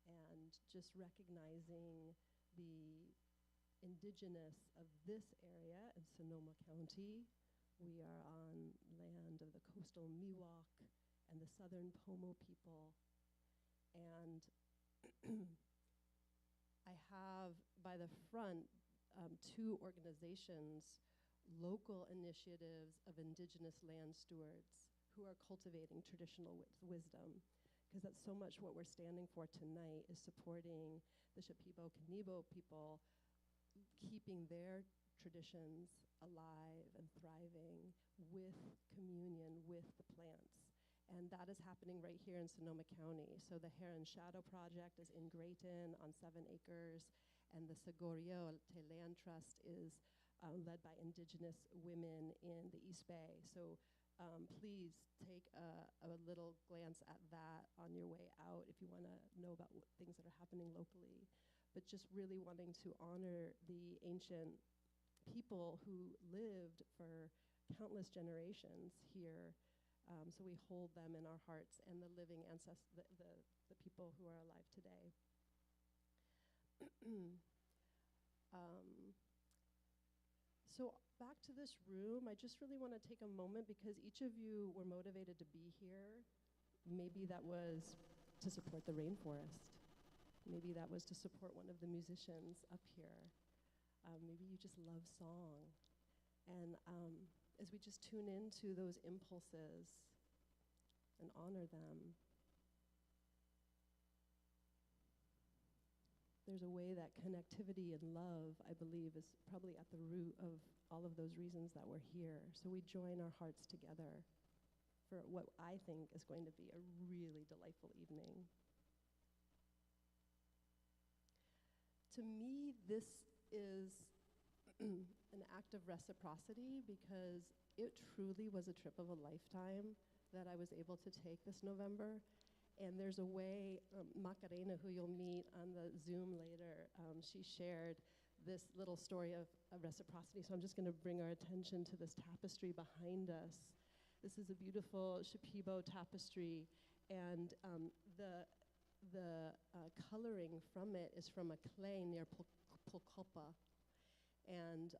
and just recognizing the indigenous of this area in Sonoma County. We are on land of the coastal Miwok and the southern Pomo people. And I have by the front two organizations, local initiatives of indigenous land stewards who are cultivating traditional wisdom, because that's so much what we're standing for tonight, is supporting the Shipibo Kanibo people, keeping their traditions alive and thriving with communion with the plants. And that is happening right here in Sonoma County. So the Heron Shadow Project is in Grayton on 7 acres, and the Sagorio Te Land Trust is led by indigenous women in the East Bay. So please take a little glance at that on your way out if you want to know about things that are happening locally. But just really wanting to honor the ancient people who lived for countless generations here. So we hold them in our hearts, and the living ancestors, the people who are alive today. So back to this room, I just really want to take a moment because each of you were motivated to be here. Maybe that was to support the rainforest. Maybe that was to support one of the musicians up here. Maybe you just love song. And as we just tune into those impulses and honor them, there's a way that connectivity and love, I believe, is probably at the root of all of those reasons that we're here. So we join our hearts together for what I think is going to be a really delightful evening. To me, this is an act of reciprocity because it truly was a trip of a lifetime that I was able to take this November. And there's a way, Macarena, who you'll meet on the Zoom later, she shared this little story of reciprocity. So I'm just going to bring our attention to this tapestry behind us. This is a beautiful Shipibo tapestry, and the coloring from it is from a clay near Pulkopa. And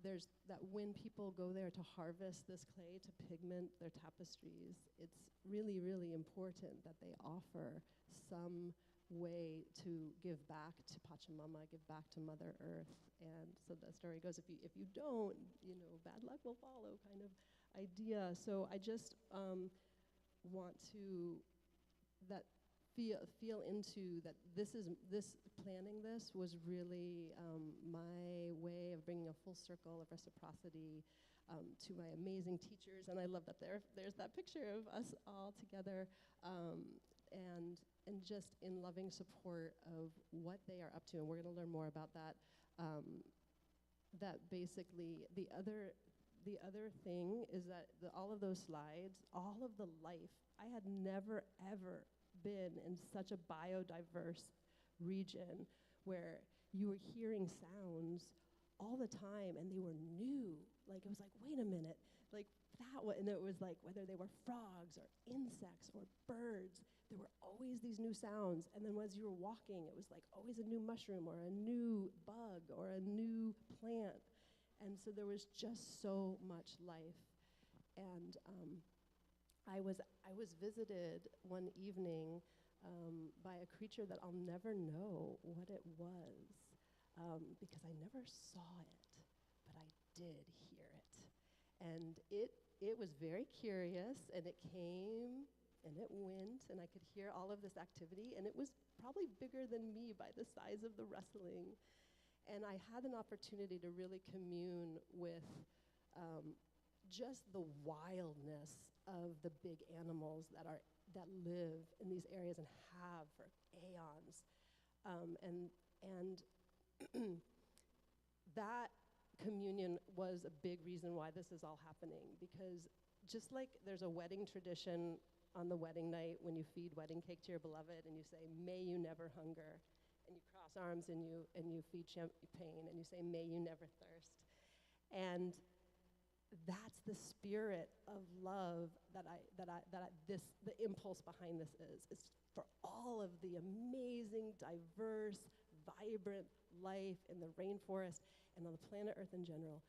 there's that when people go there to harvest this clay to pigment their tapestries, it's really, really important that they offer some way to give back to Pachamama, give back to Mother Earth. And so the story goes, if you don't, bad luck will follow kind of idea. So I just want to feel into that planning this was really my way of bringing a full circle of reciprocity to my amazing teachers. And I love that there's that picture of us all together and just in loving support of what they are up to. And we're going to learn more about that. That basically the other thing is that all of those slides, all of the life, I had never, ever been in such a biodiverse region where you were hearing sounds all the time and they were new. Like, it was like, wait a minute, like that one, and it was like whether they were frogs or insects or birds, there were always these new sounds. And then as you were walking, it was like always a new mushroom or a new bug or a new plant. And so there was just so much life. And I was visited one evening by a creature that I'll never know what it was because I never saw it, but I did hear it. And it was very curious, and it came and it went, and I could hear all of this activity, and it was probably bigger than me by the size of the rustling. And I had an opportunity to really commune with just the wildness of the big animals that live in these areas and have for aeons, and that communion was a big reason why this is all happening, because just like there's a wedding tradition on the wedding night when you feed wedding cake to your beloved and you say, "May you never hunger," and you cross arms and you feed champagne and you say, "May you never thirst," and that's the spirit of love the impulse behind this is for all all of the amazing, diverse, vibrant life in the rainforest and on the planet Earth in general.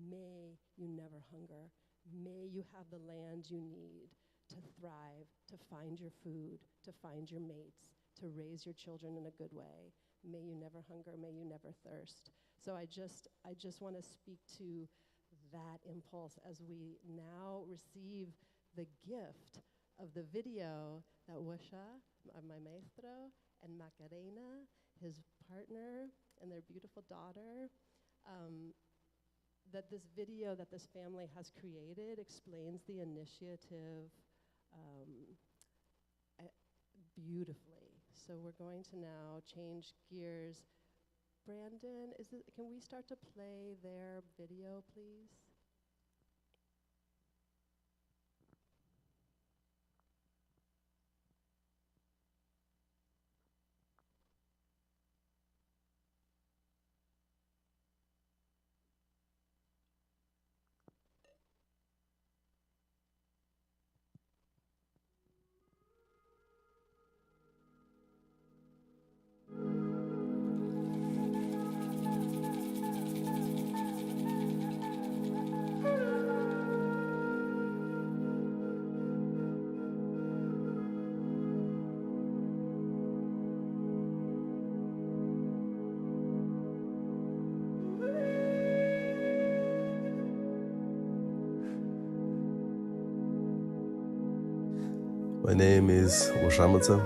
May you never hunger. May you have the land you need to thrive, to find your food, to find your mates, to raise your children in a good way. May you never hunger, may you never thirst. So I just want to speak to that impulse as we now receive the gift of the video that Wusha, my maestro, and Macarena, his partner, and their beautiful daughter, that this video that this family has created explains the initiative beautifully. So we're going to now change gears. Brandon, can we start to play their video, please? My name is Washamata,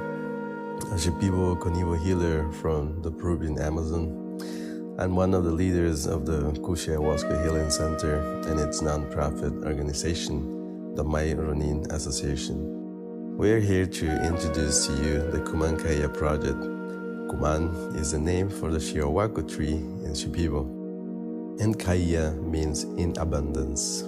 a Shipibo Konibo healer from the Peruvian Amazon. I'm one of the leaders of the Kusha Ayahuasca Healing Center and its nonprofit organization, the May Ronin Association. We are here to introduce to you the Kuman Kaya project. Kuman is the name for the Shirawako tree in Shipibo, and Kaya means in abundance.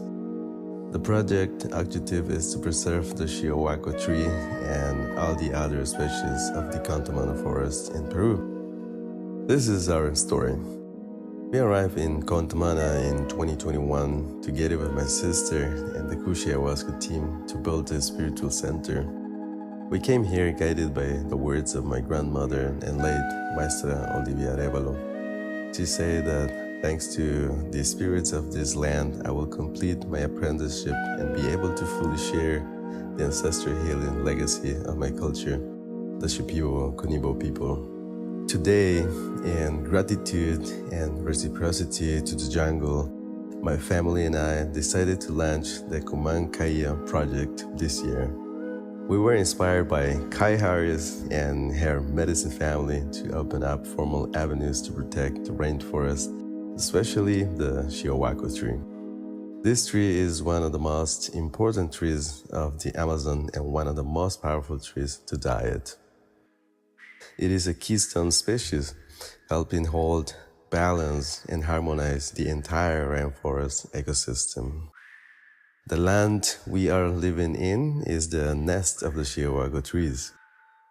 The project objective is to preserve the Shirawako tree and all the other species of the Contamana forest in Peru. This is our story. We arrived in Contamana in 2021 together with my sister and the Kusha Ayahuasca team to build a spiritual center. We came here guided by the words of my grandmother and late Maestra Olivia Arevalo. She said that thanks to the spirits of this land, I will complete my apprenticeship and be able to fully share the ancestral healing legacy of my culture, the Shipibo Konibo people. Today, in gratitude and reciprocity to the jungle, my family and I decided to launch the Kuman Kaya project this year. We were inspired by Kai Harris and her medicine family to open up formal avenues to protect the rainforest, especially the Shirawako tree. This tree is one of the most important trees of the Amazon and one of the most powerful trees to diet. It is a keystone species, helping hold, balance, and harmonize the entire rainforest ecosystem. The land we are living in is the nest of the Shirawako trees.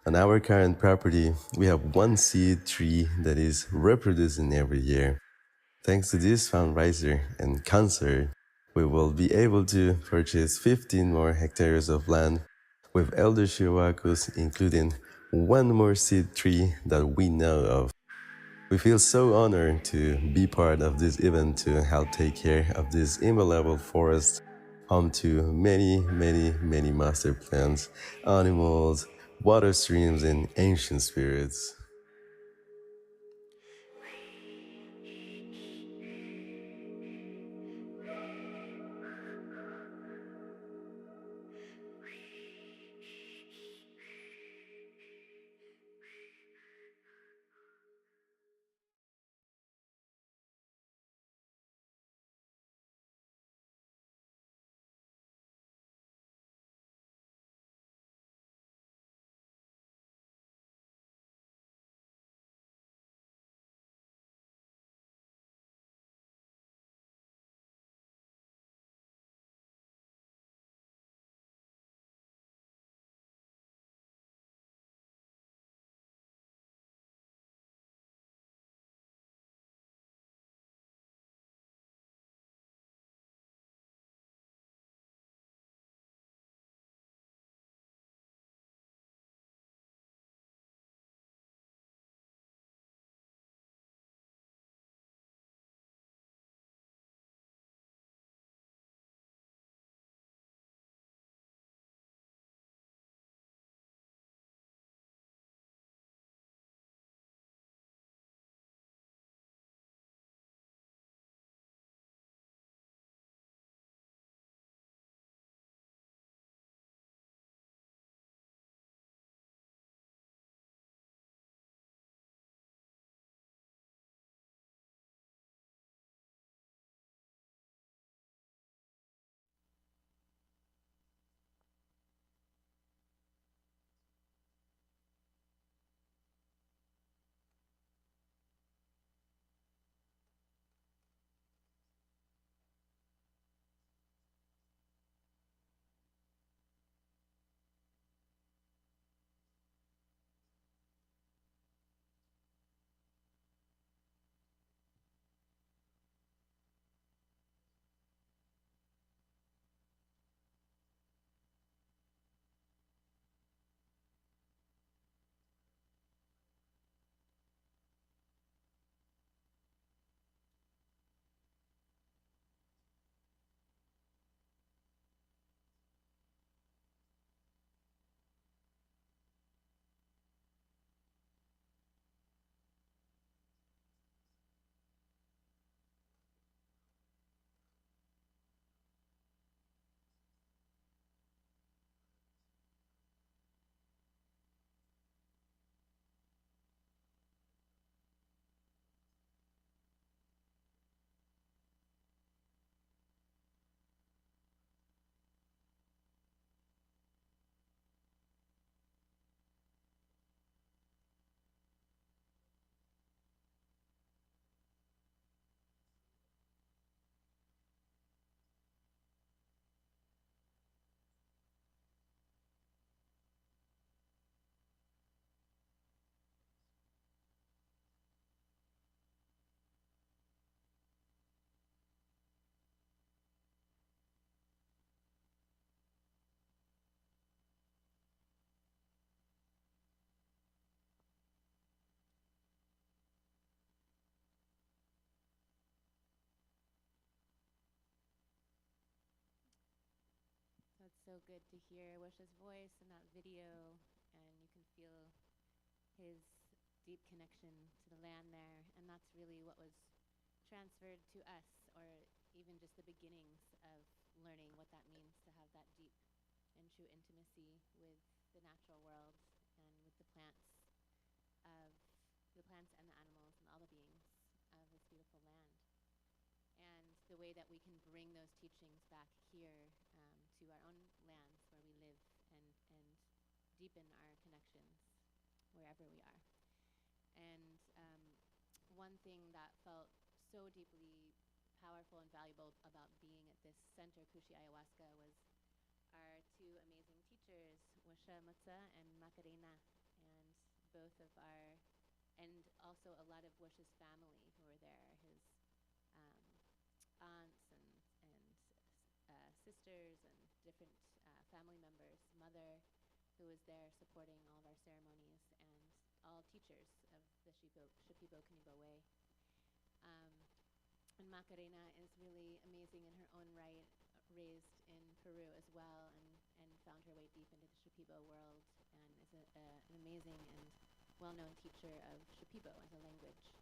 On our current property, we have one seed tree that is reproducing every year. Thanks to this fundraiser and concert, we will be able to purchase 15 more hectares of land with elder Shirawakos, including one more seed tree that we know of. We feel so honored to be part of this event to help take care of this invaluable forest, home to many, many, many master plants, animals, water streams, and ancient spirits. so good to hear Wusha's voice in that video, and you can feel his deep connection to the land there. And that's really what was transferred to us, or even just the beginnings of learning what that means to have that deep and true intimacy with the natural world and with the plants and the animals and all the beings of this beautiful land. And the way that we can bring those teachings back here to our own lands where we live, and deepen our connections wherever we are. And one thing that felt so deeply powerful and valuable about being at this center, Kushi Ayahuasca, was our two amazing teachers, Washa Mutsa and Macarena, and both of our, and also a lot of Washa's family who were there, his aunts and sisters and different family members, mother who was there supporting all of our ceremonies, and all teachers of the Shipibo Kanibo way. And Macarena is really amazing in her own right, raised in Peru as well, and found her way deep into the Shipibo world, and is an amazing and well-known teacher of Shipibo as a language.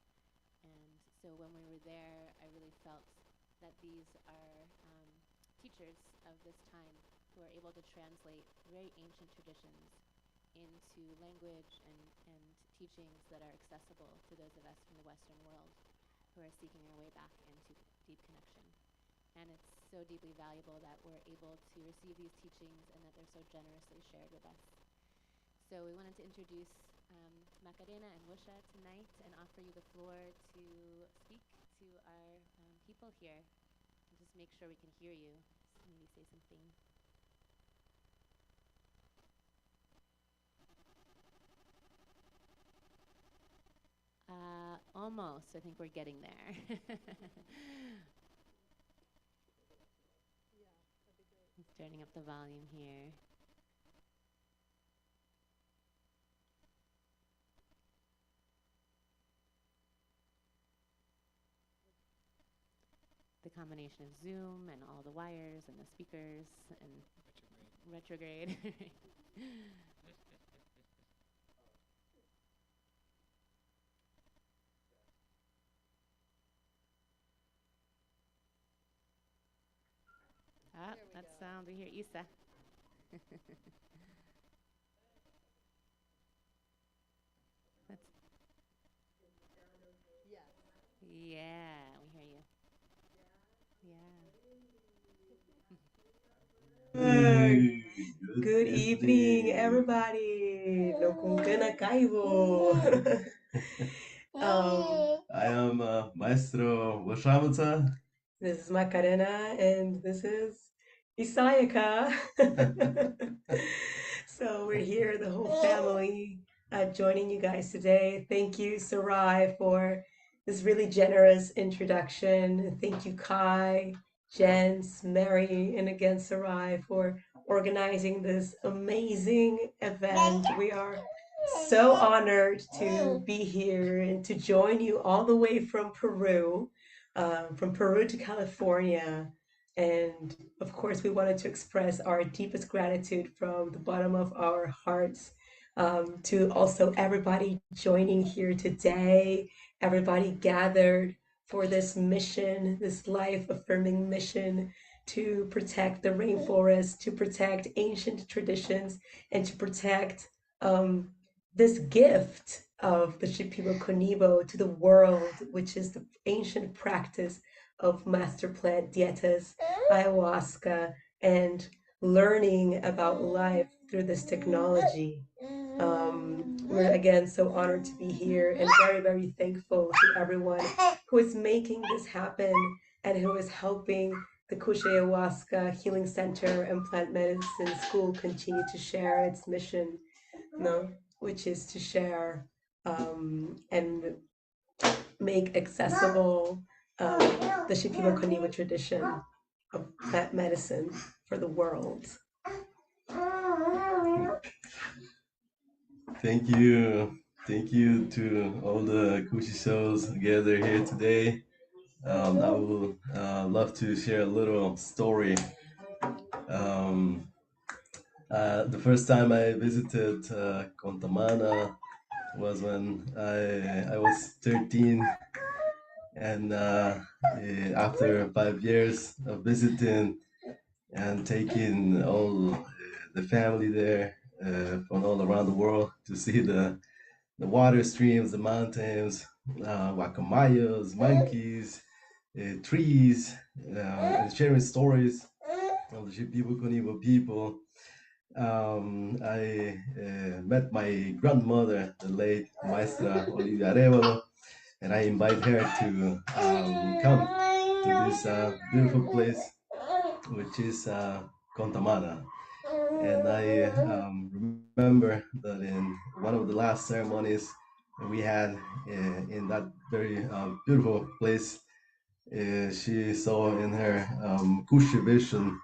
And so when we were there, I really felt that these are teachers of this time who are able to translate very ancient traditions into language and teachings that are accessible to those of us from the Western world who are seeking our way back into deep connection. And it's so deeply valuable that we're able to receive these teachings and that they're so generously shared with us. So we wanted to introduce Macarena and Wusha tonight and offer you the floor to speak to our people here. And just make sure we can hear you. So maybe say something. Almost. I think we're getting there. Yeah, that'd be great. Turning up the volume here. The combination of Zoom and all the wires and the speakers and retrograde. That sound. We hear Isa. That's, Yes. yeah, we hear you. Yeah. Good evening, everybody. Lokungana Kaibo. I am Maestro Washamata. This is Macarena, and this is Isayaka. So we're here, the whole family, joining you guys today. Thank you, Sarai, for this really generous introduction. Thank you, Kai, Jens, Mary, and again, Sarai, for organizing this amazing event. We are so honored to be here and to join you all the way from Peru to California. And of course, we wanted to express our deepest gratitude from the bottom of our hearts to also everybody joining here today, everybody gathered for this mission, this life affirming mission to protect the rainforest, to protect ancient traditions, and to protect this gift of the Shipibo Konibo to the world, which is the ancient practice of master plant dietas, ayahuasca, and learning about life through this technology. We're again so honored to be here and very, very thankful to everyone who is making this happen and who is helping the Kushe Ayahuasca Healing Center and Plant Medicine School continue to share its mission, which is to share and make accessible the Shipibo Kaniwa tradition of plant medicine for the world. Thank you. Thank you to all the Kushi shows gathered here today. I would love to share a little story. The first time I visited Contamana was when I was 13, and after 5 years of visiting and taking all the family there from all around the world to see the water streams, the mountains, guacamayos, monkeys, trees, and sharing stories of the Shipibo Konibo people. I met my grandmother, the late Maestra Olivia Arevalo, and I invite her to come to this beautiful place, which is Contamana. And I remember that in one of the last ceremonies we had in that very beautiful place, she saw in her Kushi vision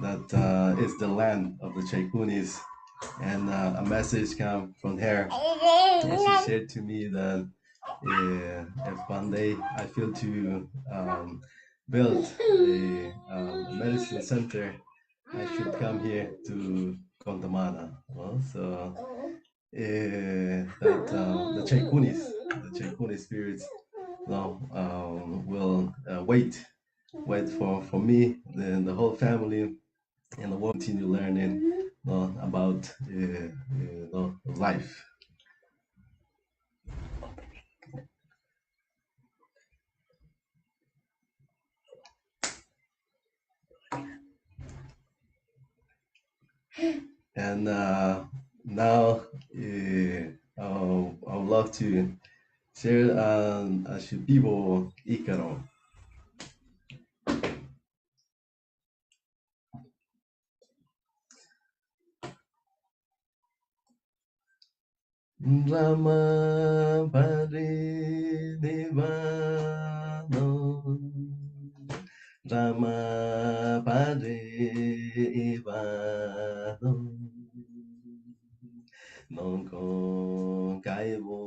that is the land of the Chaikunis, and a message came from her, and she said to me that if one day I feel to build a medicine center, I should come here to Contamana. Well, so that the Chaikuni spirits, will wait for me, the whole family, and we'll continue learning about life. And now I would love to share a Shipibo Ikaro. Rama Pari Nivano, Rama Pari Ivano, Non Con Kaibo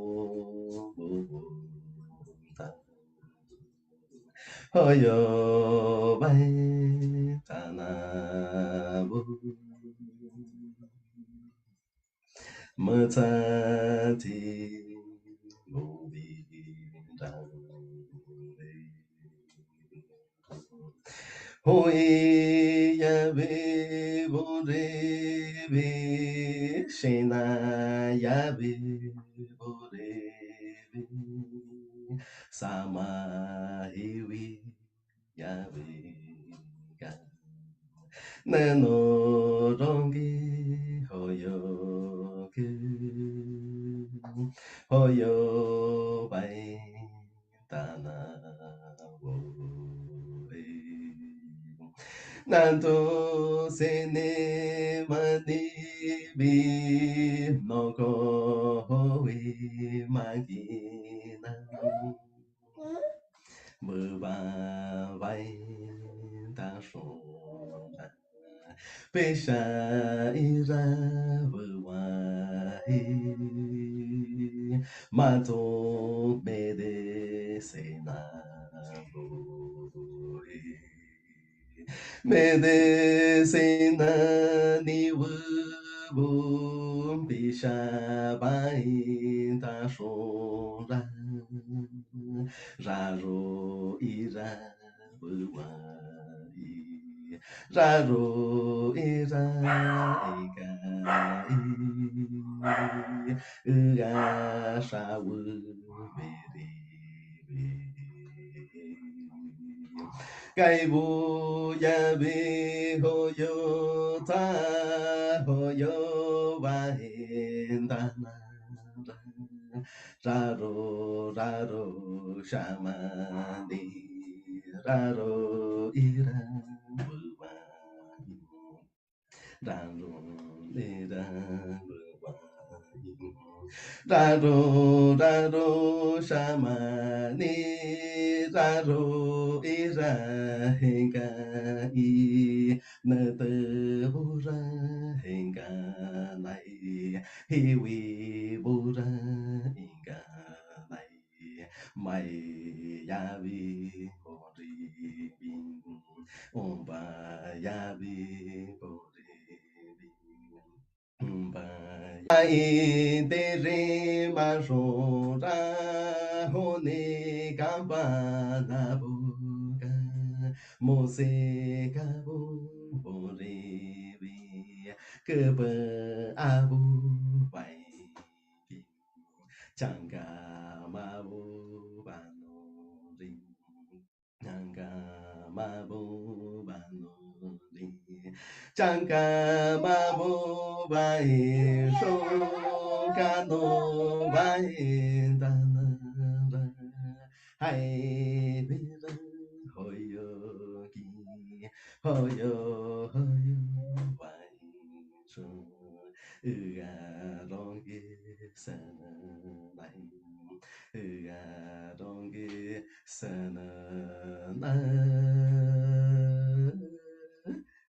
Hoyo Bai Tanabu Matati Mobi Hoi ya be bore be shena ya be bore be sama hiwi ya be ga nano rongi hoyo ke hoyo bai tana wo Nanto sene mani bi noko hoi magina mơ ba vai ta sổ bê sa y ra vơ wa hi ma to me de se na bo Medicina ni wu bu bi sha bai ta shu ra ra ro i ra bu wa i ra ro i ra i ga i ga sha wu me ri Gai bu ya bi ho yo ta ho yo wa hin da na ra ra ro sha ma ni ra ro i ra bu wa ra ro ni ra bu wa ra ro sha ma ni ra ro i ra hin ga i na te bu ra hin ga nai hi wi bu ra hin ga nai mai ya vi ho ri bin on ba ya vi ho ri bin e de re ma ro ra ho ne ga ba na bu ga mo se ga bu re re ke ba a bu bai chẳng ga ma bu ba no ri chẳng ga ma bu ba no ri chẳng ga ma bu ba so ca no ba da na ra hai bi ra hồi yo ki hồi yo bai so ga rong ge sa na ga rong ge sa na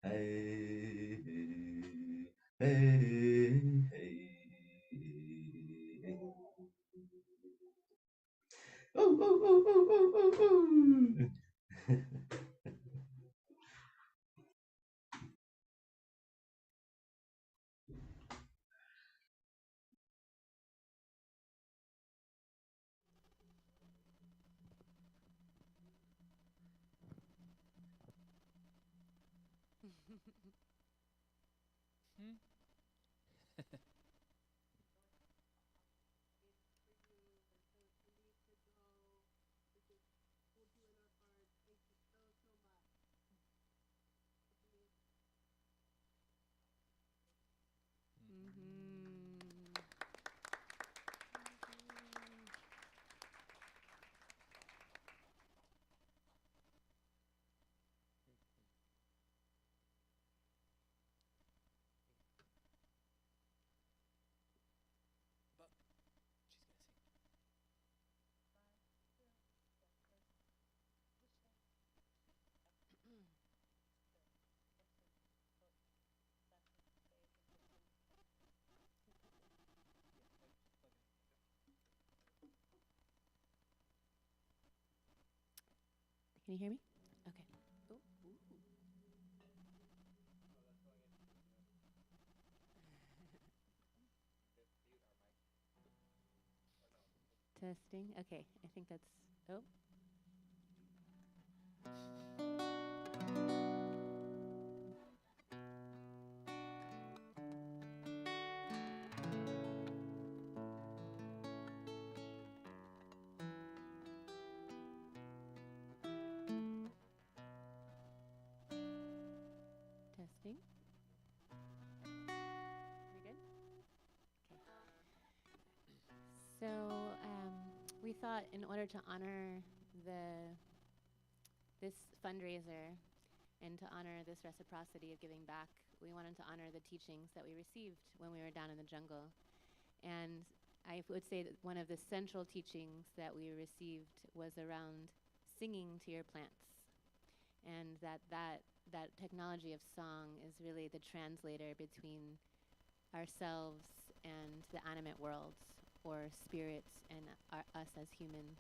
hey hey hey oh oh oh oh oh oh oh Can you hear me? Okay. Oh, ooh. Testing. Okay, I think that's. Oh, testing. We good? So we thought, in order to honor this fundraiser and to honor this reciprocity of giving back, we wanted to honor the teachings that we received when we were down in the jungle. And I would say that one of the central teachings that we received was around singing to your plants, and that technology of song is really the translator between ourselves and the animate world, or spirits and us as humans.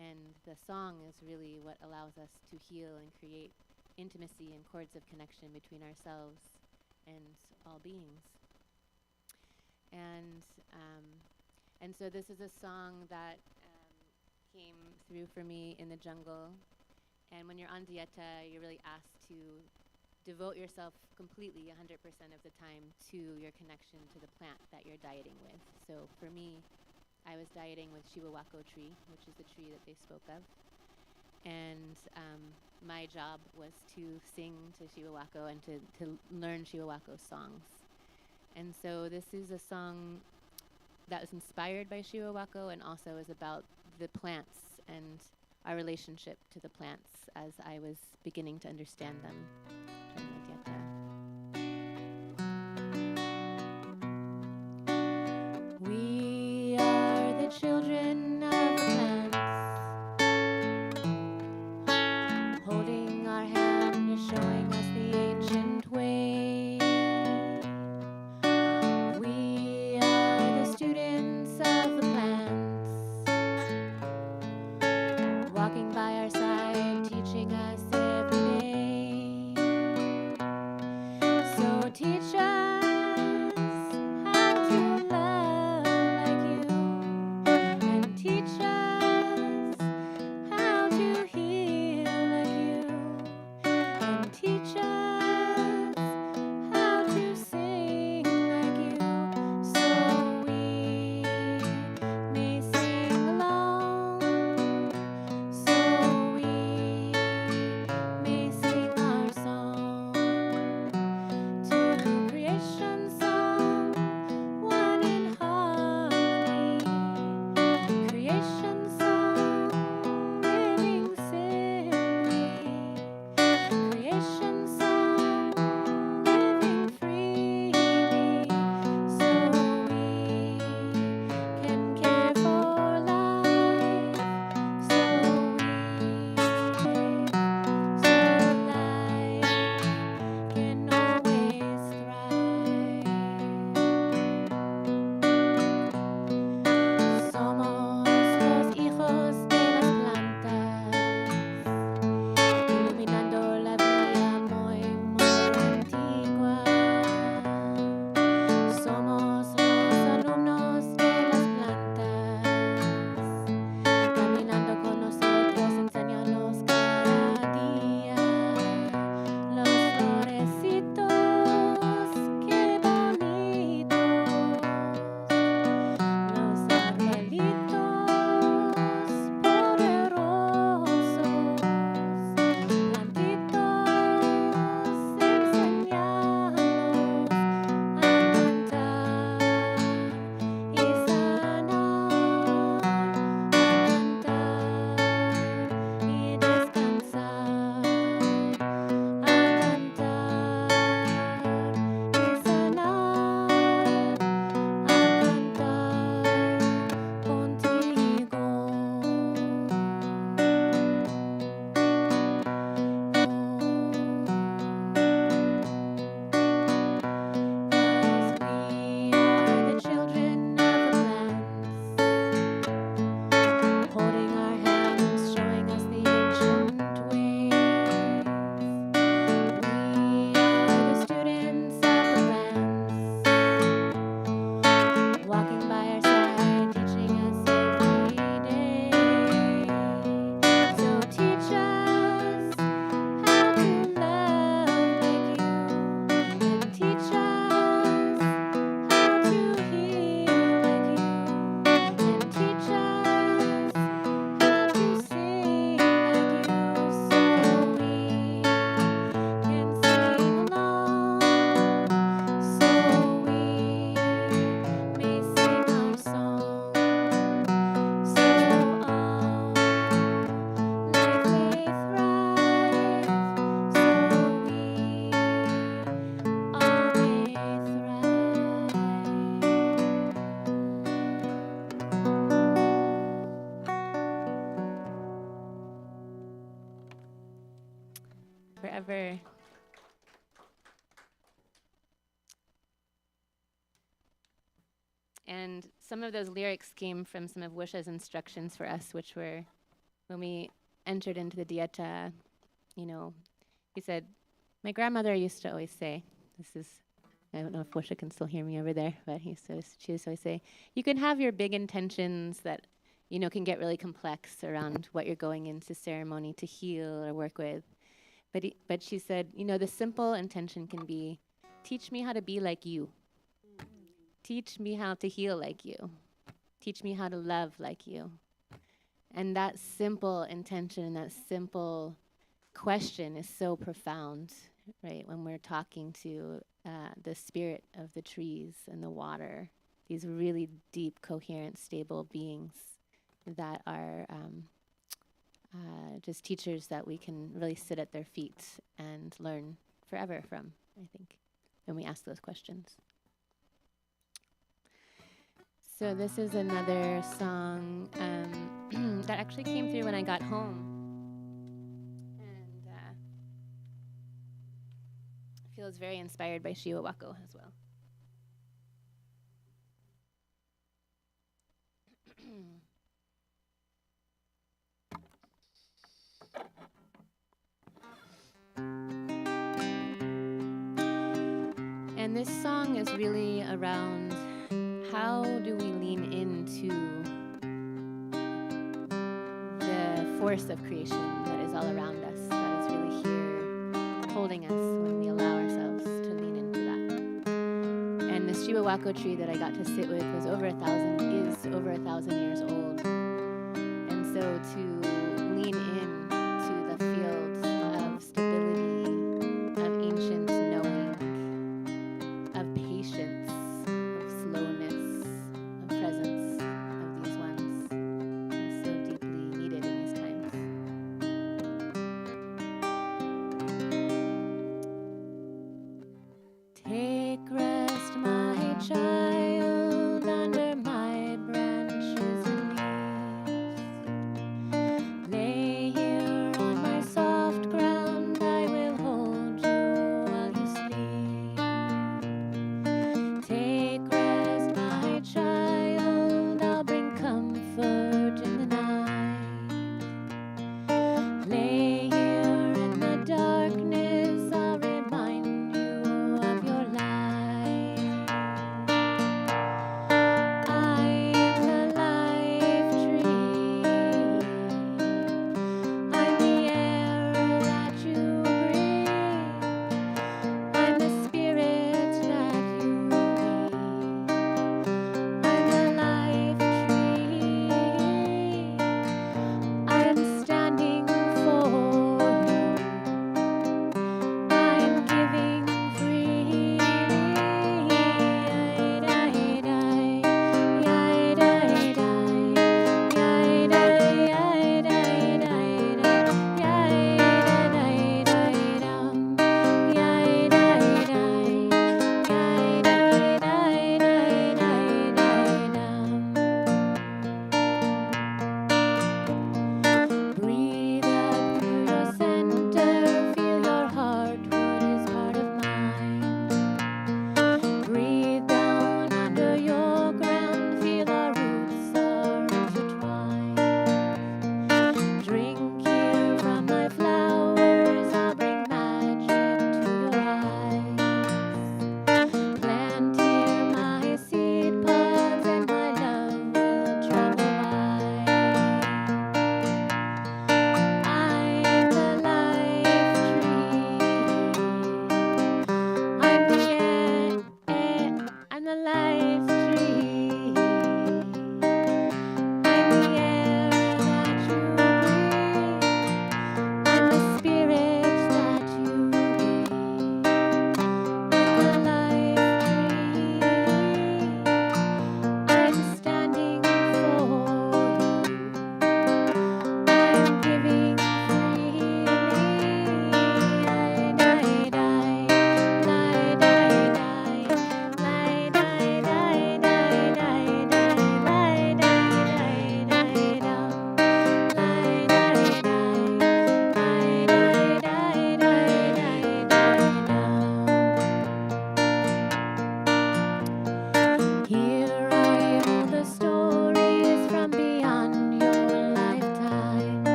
And the song is really what allows us to heal and create intimacy and cords of connection between ourselves and all beings. And and so this is a song that came through for me in the jungle. And when you're on dieta, you're really asked to devote yourself completely 100% of the time to your connection to the plant that you're dieting with. So for me, I was dieting with Shiwawako tree, which is the tree that they spoke of. And my job was to sing to Shiwawako and to learn Shiwawako songs. And so this is a song that was inspired by Shiwawako and also is about the plants and our relationship to the plants as I was beginning to understand them during my dieta. We are the children of plants, holding our hand, you're showing us the ancient way. We are the students of the plants, walking by our side, teaching us every day. forever. And some of those lyrics came from some of Wusha's instructions for us, which were when we entered into the dieta, you know, he said, my grandmother used to always say, this is, I don't know if Wusha can still hear me over there, but she used to always say, you can have your big intentions that, you know, can get really complex around what you're going into ceremony to heal or work with. But she said, you know, the simple intention can be, teach me how to be like you. Teach me how to heal like you. Teach me how to love like you. And that simple intention, that simple question is so profound, right? When we're talking to the spirit of the trees and the water, these really deep, coherent, stable beings that are just teachers that we can really sit at their feet and learn forever from, I think, when we ask those questions. So this is another song that actually came through when I got home. And feels very inspired by Shiwawako as well. And this song is really around how do we lean into the force of creation that is all around us, that is really here holding us when we allow ourselves to lean into that. And this Shiwawako tree that I got to sit with is over 1,000 years old. And so to lean in to the field of stability, of ancient knowing, of patience, of slowness, of presence of these ones is so deeply needed in these times. Take rest, my child, under my branch.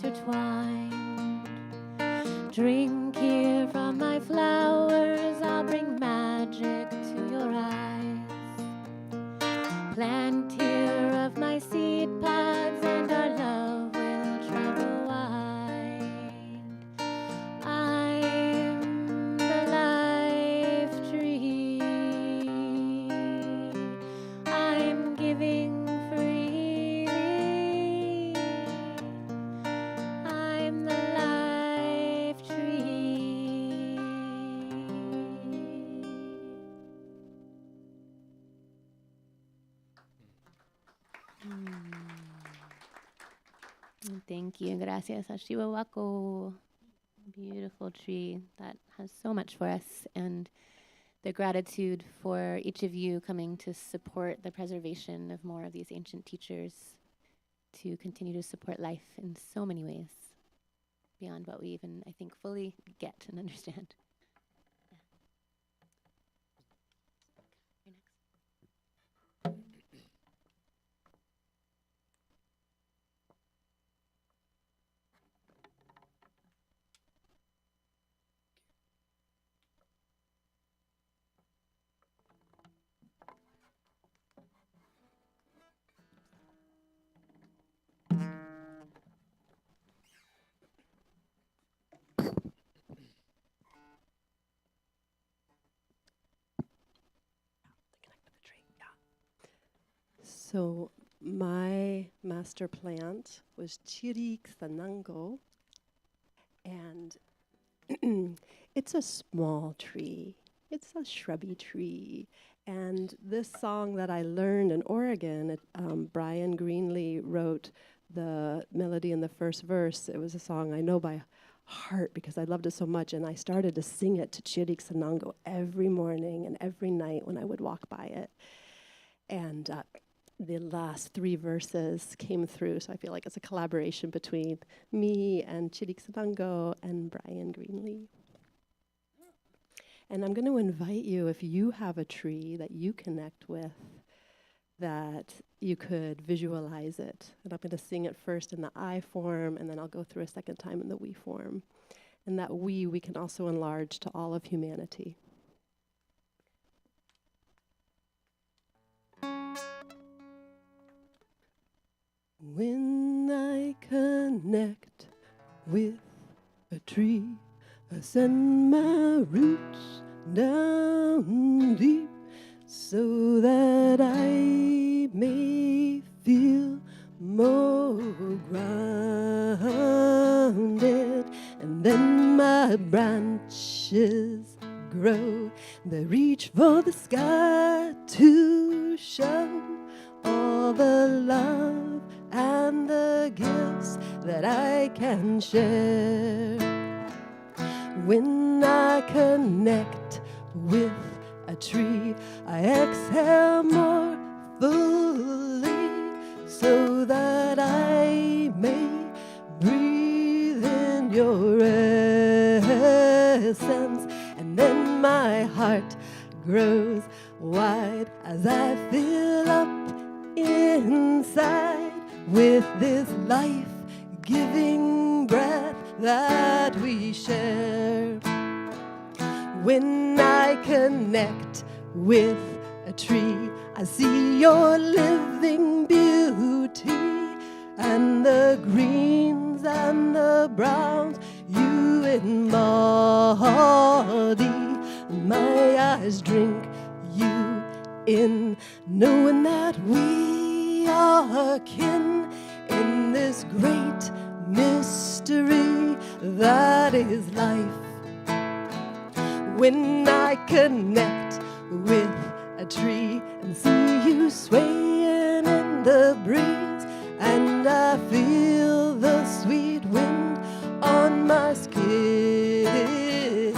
intertwined. Drink here from my flowers, I'll bring magic to your eyes. Plant here of my seed pods, and our love will travel wide. I'm the life tree. I'm giving freely. I'm the life tree. Thank you. Gracias. Ashiwawako. Beautiful tree that has so much for us, and the gratitude for each of you coming to support the preservation of more of these ancient teachers, to continue to support life in so many ways beyond what we even, I think, fully get and understand. So my master plant was Chiriksanango, and it's a small tree. It's a shrubby tree. And this song that I learned in Oregon, Brian Greenlee wrote the melody in the first verse. It was a song I know by heart because I loved it so much, and I started to sing it to Chiriksanango every morning and every night when I would walk by it. And the last three verses came through, so I feel like it's a collaboration between me and Chiriksanango and Brian Greenlee. And I'm going to invite you, if you have a tree that you connect with, that you could visualize it. And I'm going to sing it first in the I form, and then I'll go through a second time in the we form. And that we can also enlarge to all of humanity. When I connect with a tree, I send my roots down deep so that I may feel more grounded. And then my branches grow, they reach for the sky to show all the love and the gifts that I can share. When I connect with a tree, I exhale more fully so that I may breathe in your essence. And then my heart grows wide as I fill up inside with this life-giving breath that we share. When I connect with a tree, I see your living beauty and the greens and the browns you embody. My eyes drink you in, knowing that we are kin in this great mystery that is life. When I connect with a tree and see you swaying in the breeze, and I feel the sweet wind on my skin,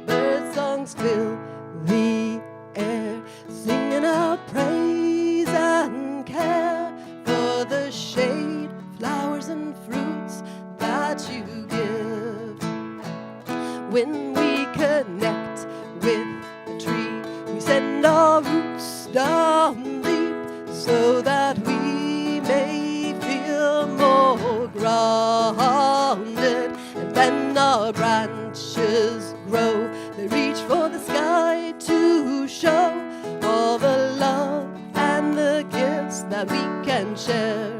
bird songs fill the air, singing our praise and care for the shade, flowers and fruits that you give. When we connect with a tree, we send our roots down deep so that we may feel more grounded. share.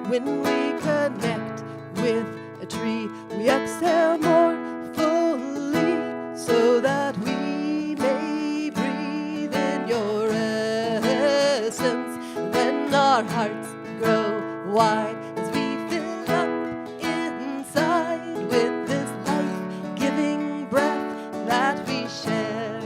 When we connect with a tree, we exhale more fully so that we may breathe in your essence. Then our hearts grow wide as we fill up inside with this life-giving breath that we share.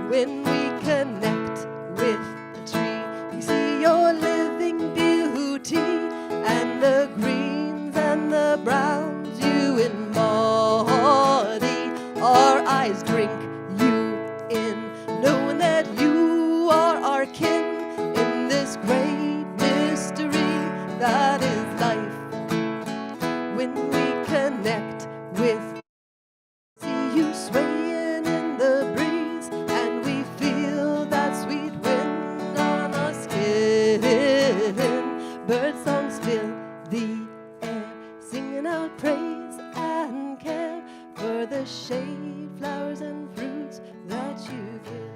When we connect with a tree, we see your living beauty and the greens and the browns you embody. Our eyes drink you in, knowing that you are our kin in this great mystery that is life. When we connect with, see you swaying in the breeze, and we feel that sweet wind on our skin. Bird songs fill the air, singing out praise and care for the shade, flowers, and fruits that you give.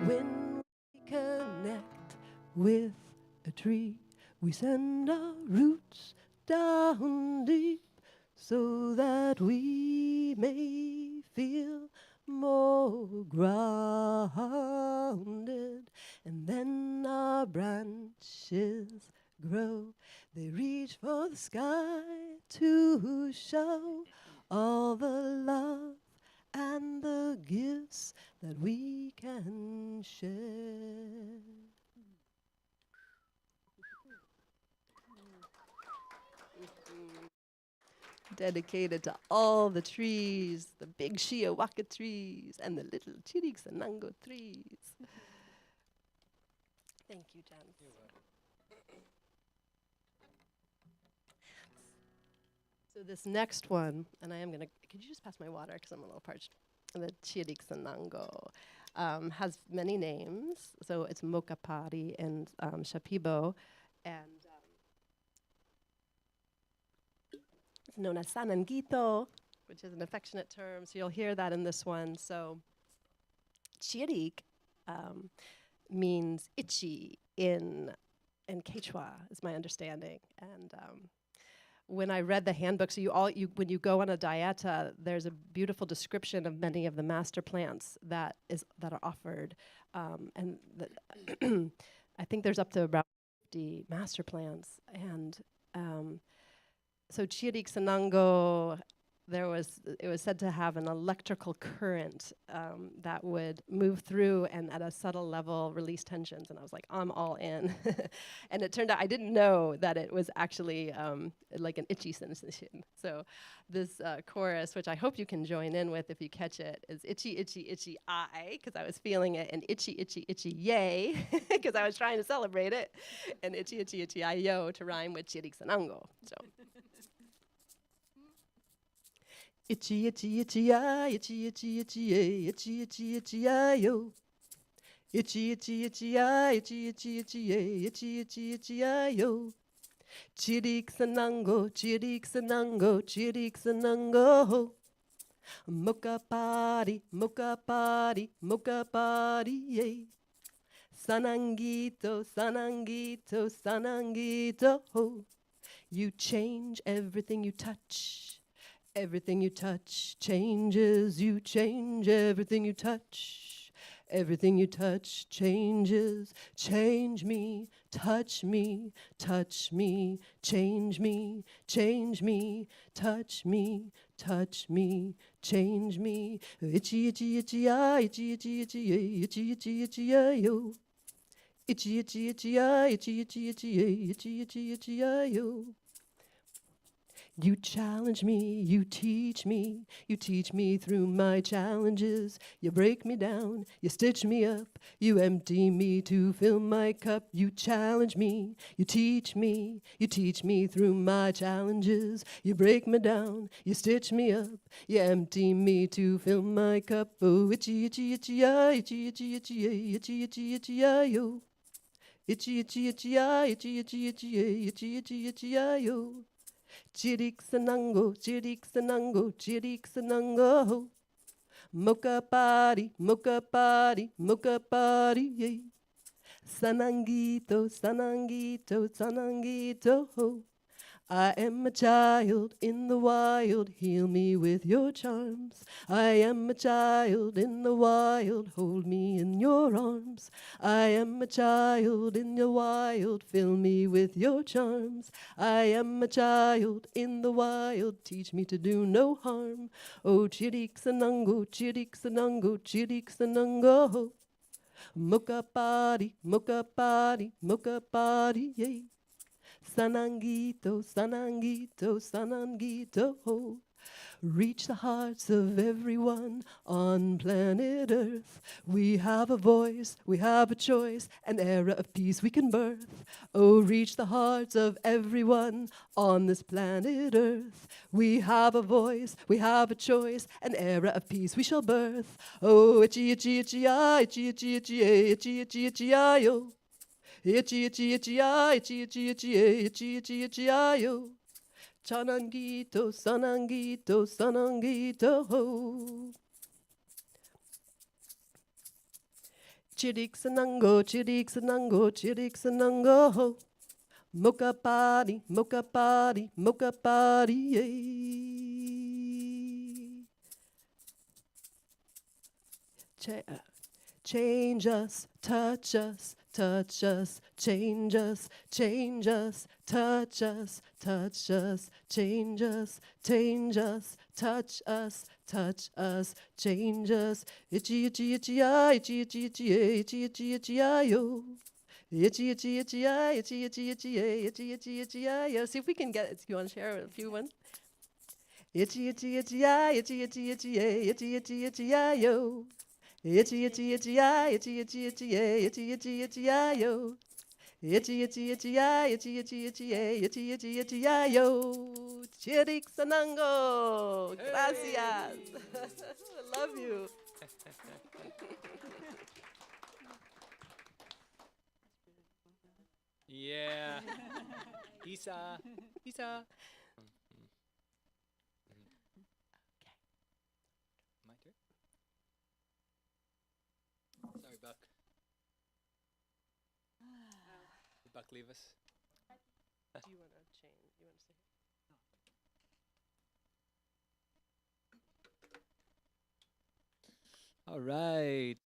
When we connect with a tree, we send our roots down deep so that we may feel more grounded. And then our branches grow. They reach for the sky to show all the love and the gifts that we can share. Dedicated to all the trees, the big Shiawaka trees and the little Chiricsanango trees. Thank you, Jen. So this next one, and I am going to, could you just pass my water because I'm a little parched? The Chiricsanango has many names. So it's Mokapari and Shapibo, and it's known as Sanangito, which is an affectionate term. So you'll hear that in this one. So Chirik means itchy in Quechua, is my understanding. And when I read the handbook, so when you go on a dieta, there's a beautiful description of many of the master plants that are offered, and I think there's up to about 50 master plants. And so Chiricsanango, it was said to have an electrical current that would move through and at a subtle level release tensions. And I was like, I'm all in. And it turned out I didn't know that it was actually like an itchy sensation. So this chorus, which I hope you can join in with if you catch it, is itchy, itchy, itchy, I, because I was feeling it, and itchy, itchy, itchy, yay, because I was trying to celebrate it, and itchy, itchy, itchy, I, yo, to rhyme with Chiricsanango. So. Itchy, itchy, itchy, I, itchy, itchy, itchy, ay, itchy, itchy, itchy, I, yo. Itchy, itchy, itchy, I, itchy, itchy, itchy, ay, itchy, itchy, itchy, I, yo. Chiricsanango, Chiricsanango, Chiricsanango. Mokapari, Mokapari, Mokapari, yay. Sanangito, Sanangito, Sanangito. You change everything you touch. Everything you touch changes, you change everything you touch. Everything you touch changes, change me, touch me, touch me, change me, change me, touch me, touch me, change me. Itchy, itchy, itchy, I, itchy, itchy, itchy, ay, itchy, itchy, itchy, I, yo. Itchy, itchy, itchy, I, itchy, itchy, itchy, ay, itchy, itchy, itchy, I, yo. You challenge me, you teach me through my challenges. You break me down, you stitch me up, you empty me to fill my cup. You challenge me, you teach me through my challenges. You break me down, you stitch me up, you empty me to fill my cup. Oh, itchy, itchy, itchy, I, itchy, itchy, itchy, ay, itchy, itchy, itchy, I, yo. Itchy, itchy, itchy, I, itchy, itchy, itchy, ay, itchy, itchy, itchy, I, yo. Chiricsanango, Chiricsanango, Chiricsanango. Mokapari, Mokapari, Mokapari, yay. Sanangito, Sanangito, Sanangito. I am a child in the wild, heal me with your charms. I am a child in the wild, hold me in your arms. I am a child in the wild, fill me with your charms. I am a child in the wild, teach me to do no harm. Oh, chiriksanango, chiriksanango, chiriksanango. Mocha party, mocha party, mocha party, yeah. Sanangito, Sanangito, Sanangito. Reach the hearts of everyone on planet Earth. We have a voice, we have a choice, an era of peace we can birth. Oh, reach the hearts of everyone on this planet Earth. We have a voice, we have a choice, an era of peace we shall birth. Oh, itchy, itchy, itchy, ah, itchy, itchy, itchy, itchy, itchy, itchy, ah, yo. Itchy, itchy, itchy, ah, itchy, itchy, itchy, itchy, itchy, itchy, ah, yo. Chanangito, sanangito, sanangito, ho. Chiriksanango, chiriksanango, chiriksanango, ho. Mocha party, mocha party, mocha party, yeah. Change us, touch us, touch us, change us, change us, touch us, touch us, change us, change us, touch us, touch us, change us. Itchy, itchy, itchy, ah, itchy, itchy, itchy, itchy, itchy, itchy, ah, yo. Itchy, itchy, itchy, ah, itchy, itchy, itchy, itchy, itchy, itchy, ah, yo. See if we can get it. You want to share a few ones? Itchy, itchy, itchy, ah, itchy, itchy, itchy, itchy, itchy, itchy, ah, yo. Itchy, itchy, itchy, ah, itchy, itchy, itchy, itchy, itchy, itchy, ah, yo. Itchy, itchy, itchy, ah, itchy, itchy, itchy, itchy, itchy, itchy, ah, yo. Chiriksanango. Gracias. I love you. Yeah. Isa. Isa. My turn? Sorry, Buck. Did Buck leave us? Do you want to change? You want to say? All right.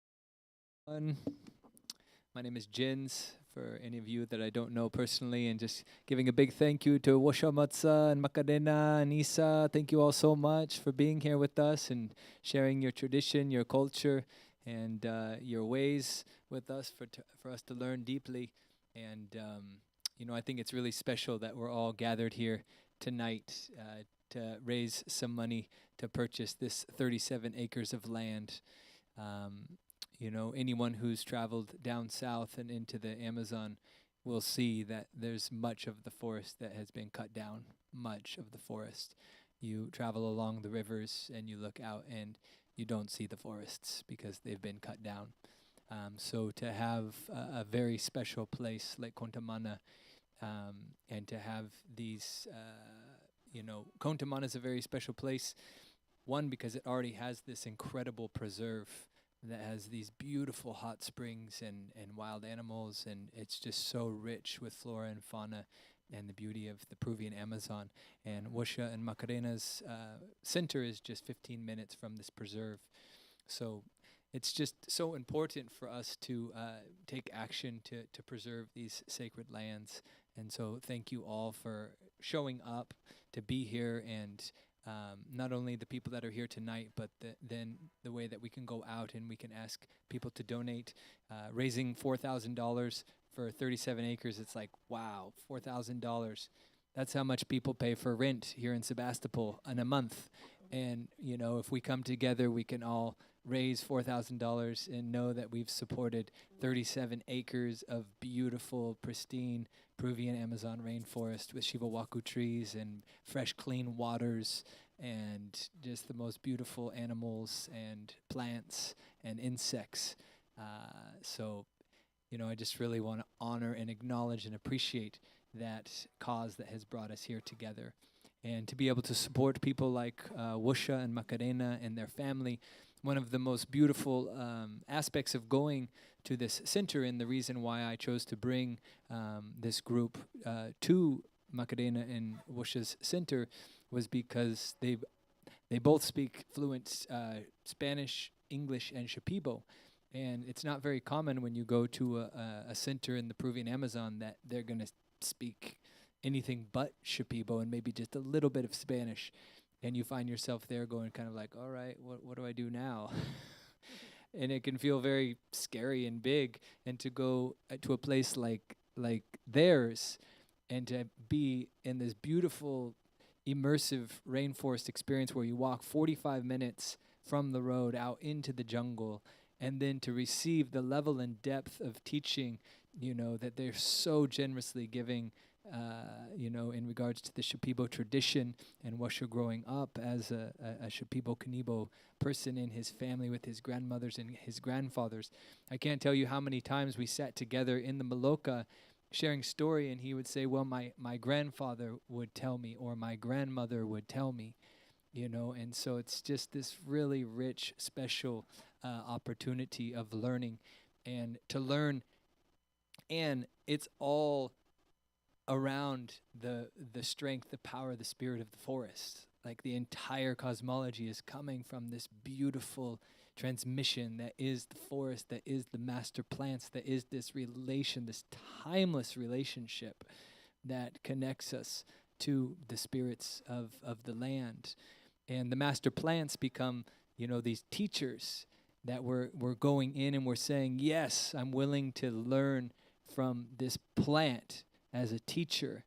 My name is Jins, for any of you that I don't know personally, and just giving a big thank you to Washamatsa and Macarena and Isa. Thank you all so much for being here with us and sharing your tradition, your culture, and your ways with us for us to learn deeply. And I think it's really special that we're all gathered here tonight to raise some money to purchase this 37 acres of land. Anyone who's traveled down south and into the Amazon will see that there's much of the forest that has been cut down, much of the forest. You travel along the rivers and you look out and you don't see the forests because they've been cut down. So to have a very special place like Kontamana, and to have these, Kontamana is a very special place. One, because it already has this incredible preserve that has these beautiful hot springs and wild animals, and it's just so rich with flora and fauna and the beauty of the Peruvian Amazon. And Washa and Macarena's center is just 15 minutes from this preserve. So it's just so important for us to take action to preserve these sacred lands. And so thank you all for showing up to be here, and not only the people that are here tonight, but then the way that we can go out and we can ask people to donate. Raising $4,000 for 37 acres, it's like, wow, $4,000. That's how much people pay for rent here in Sebastopol in a month. And, if we come together, we can all raise $4,000 and know that we've supported 37 acres of beautiful, pristine Peruvian Amazon rainforest with Shivawaku trees and fresh, clean waters and just the most beautiful animals and plants and insects. So, I just really want to honor and acknowledge and appreciate that cause that has brought us here together. and to be able to support people like Wusha and Macarena and their family. One of the most beautiful aspects of going to this center, and the reason why I chose to bring this group to Macarena and Wusha's center, was because they both speak fluent Spanish, English, and Shipibo. And it's not very common when you go to a center in the Peruvian Amazon that they're going to speak anything but Shipibo and maybe just a little bit of Spanish. And you find yourself there going kind of like, all right, what do I do now? And it can feel very scary and big. And to go to a place like theirs and to be in this beautiful, immersive rainforest experience where you walk 45 minutes from the road out into the jungle, and then to receive the level and depth of teaching, that they're so generously giving, in regards to the Shipibo tradition, and Washa growing up as a Shipibo Kanibo person in his family with his grandmothers and his grandfathers. I can't tell you how many times we sat together in the Maloka sharing story, and he would say, well, my grandfather would tell me, or my grandmother would tell me, and so it's just this really rich, special opportunity of learning, and to learn, and it's all around the strength, the power, the spirit of the forest. Like the entire cosmology is coming from this beautiful transmission that is the forest, that is the master plants, that is this relation, this timeless relationship that connects us to the spirits of the land. And the master plants become, these teachers that we're going in and we're saying, yes, I'm willing to learn from this plant as a teacher,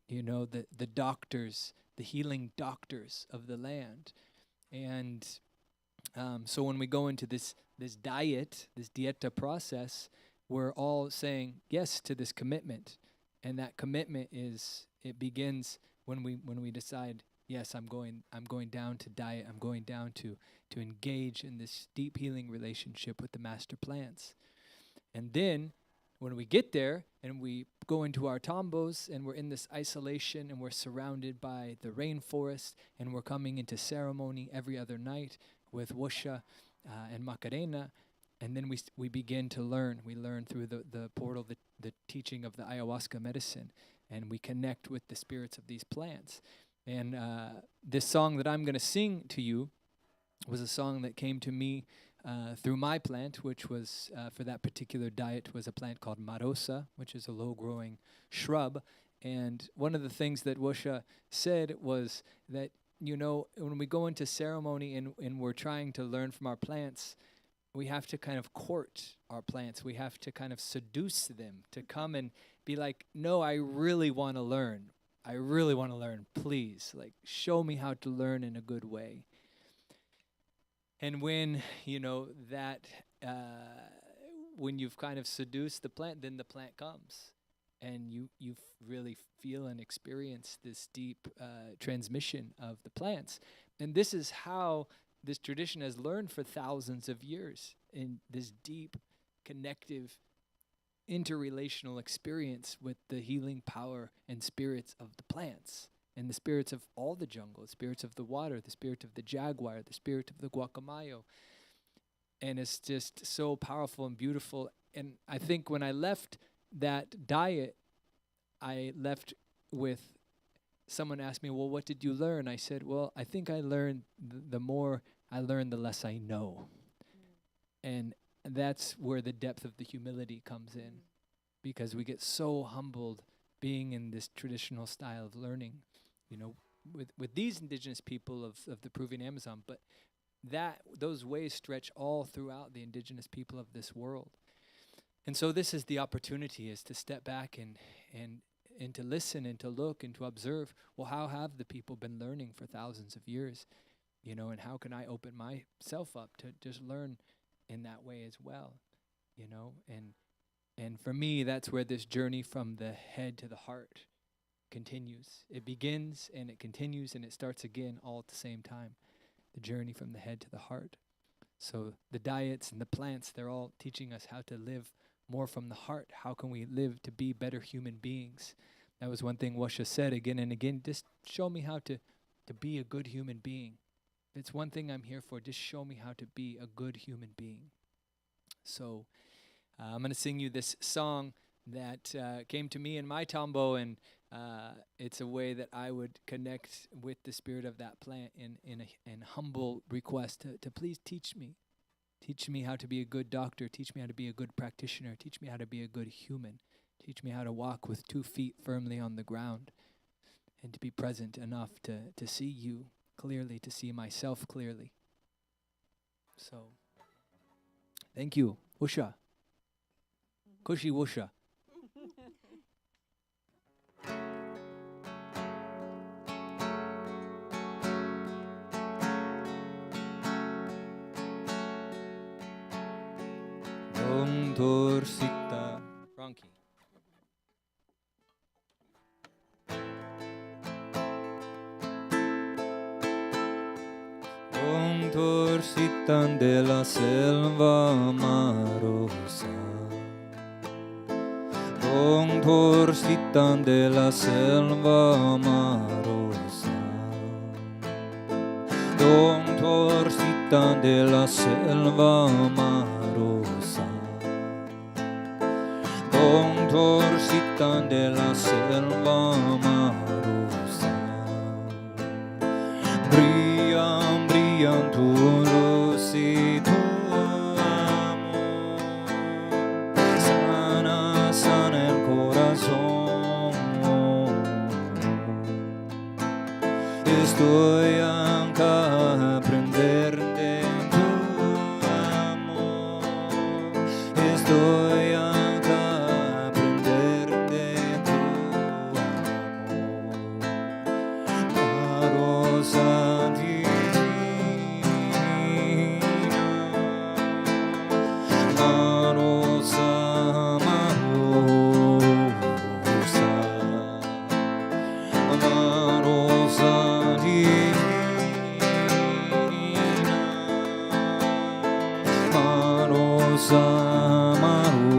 the doctors, the healing doctors of the land. And so when we go into this diet, this dieta process, we're all saying yes to this commitment. And that commitment it begins when we decide, yes, I'm going down to diet, I'm going down to engage in this deep healing relationship with the master plants. And then when we get there and we go into our tombos and we're in this isolation and we're surrounded by the rainforest and we're coming into ceremony every other night with Wusha and Macarena, and then we begin to learn. We learn through the portal, the teaching of the ayahuasca medicine, and we connect with the spirits of these plants. And this song that I'm going to sing to you was a song that came to me through my plant, which was, for that particular diet, was a plant called marosa, which is a low-growing shrub. And one of the things that Wusha said was that, when we go into ceremony and we're trying to learn from our plants, we have to kind of court our plants. We have to kind of seduce them to come and be like, no, I really want to learn. I really want to learn. Please, show me how to learn in a good way. And when, when you've kind of seduced the plant, then the plant comes. And you really feel and experience this deep transmission of the plants. And this is how this tradition has learned for thousands of years, in this deep, connective, interrelational experience with the healing power and spirits of the plants, and the spirits of all the jungle, the spirits of the water, the spirit of the jaguar, the spirit of the guacamayo. And it's just so powerful and beautiful. And I think when I left that diet, I left with someone asked me, well, what did you learn? I said, well, I think I learned the more I learn, the less I know. And that's where the depth of the humility comes in, because we get so humbled being in this traditional style of learning, with these indigenous people of the Peruvian Amazon, but those ways stretch all throughout the indigenous people of this world. And so this is the opportunity, is to step back and to listen and to look and to observe, well, how have the people been learning for thousands of years, and how can I open myself up to just learn in that way as well, and for me, that's where this journey from the head to the heart continues. It begins and it continues and it starts again all at the same time, the journey from the head to the heart. So the diets and the plants, they're all teaching us how to live more from the heart. How can we live to be better human beings? That was one thing Washa said again and again. Just show me how to be a good human being. If it's one thing I'm here for, just show me how to be a good human being. So I'm going to sing you this song that came to me in my tambo, and it's a way that I would connect with the spirit of that plant in humble request to please teach me. Teach me how to be a good doctor. Teach me how to be a good practitioner. Teach me how to be a good human. Teach me how to walk with 2 feet firmly on the ground and to be present enough to see you clearly, to see myself clearly. So, thank you. Usha. Kushi Wusha. Om Dorsita. Wrong key. Om Dorsitan de la selva marosa. Om Dorsitan de la selva marosa. Om Dorsitan de la selva marosa. Om Dorsitan de la selva marosa. Brillan, brillan tu luz y tu amor. Sana, sana el corazón. Estoy acá a aprender de tu amor. Estoy acá a aprender de tu amor. Rosa divina, rosa marosa, rosa divina, rosa marosa,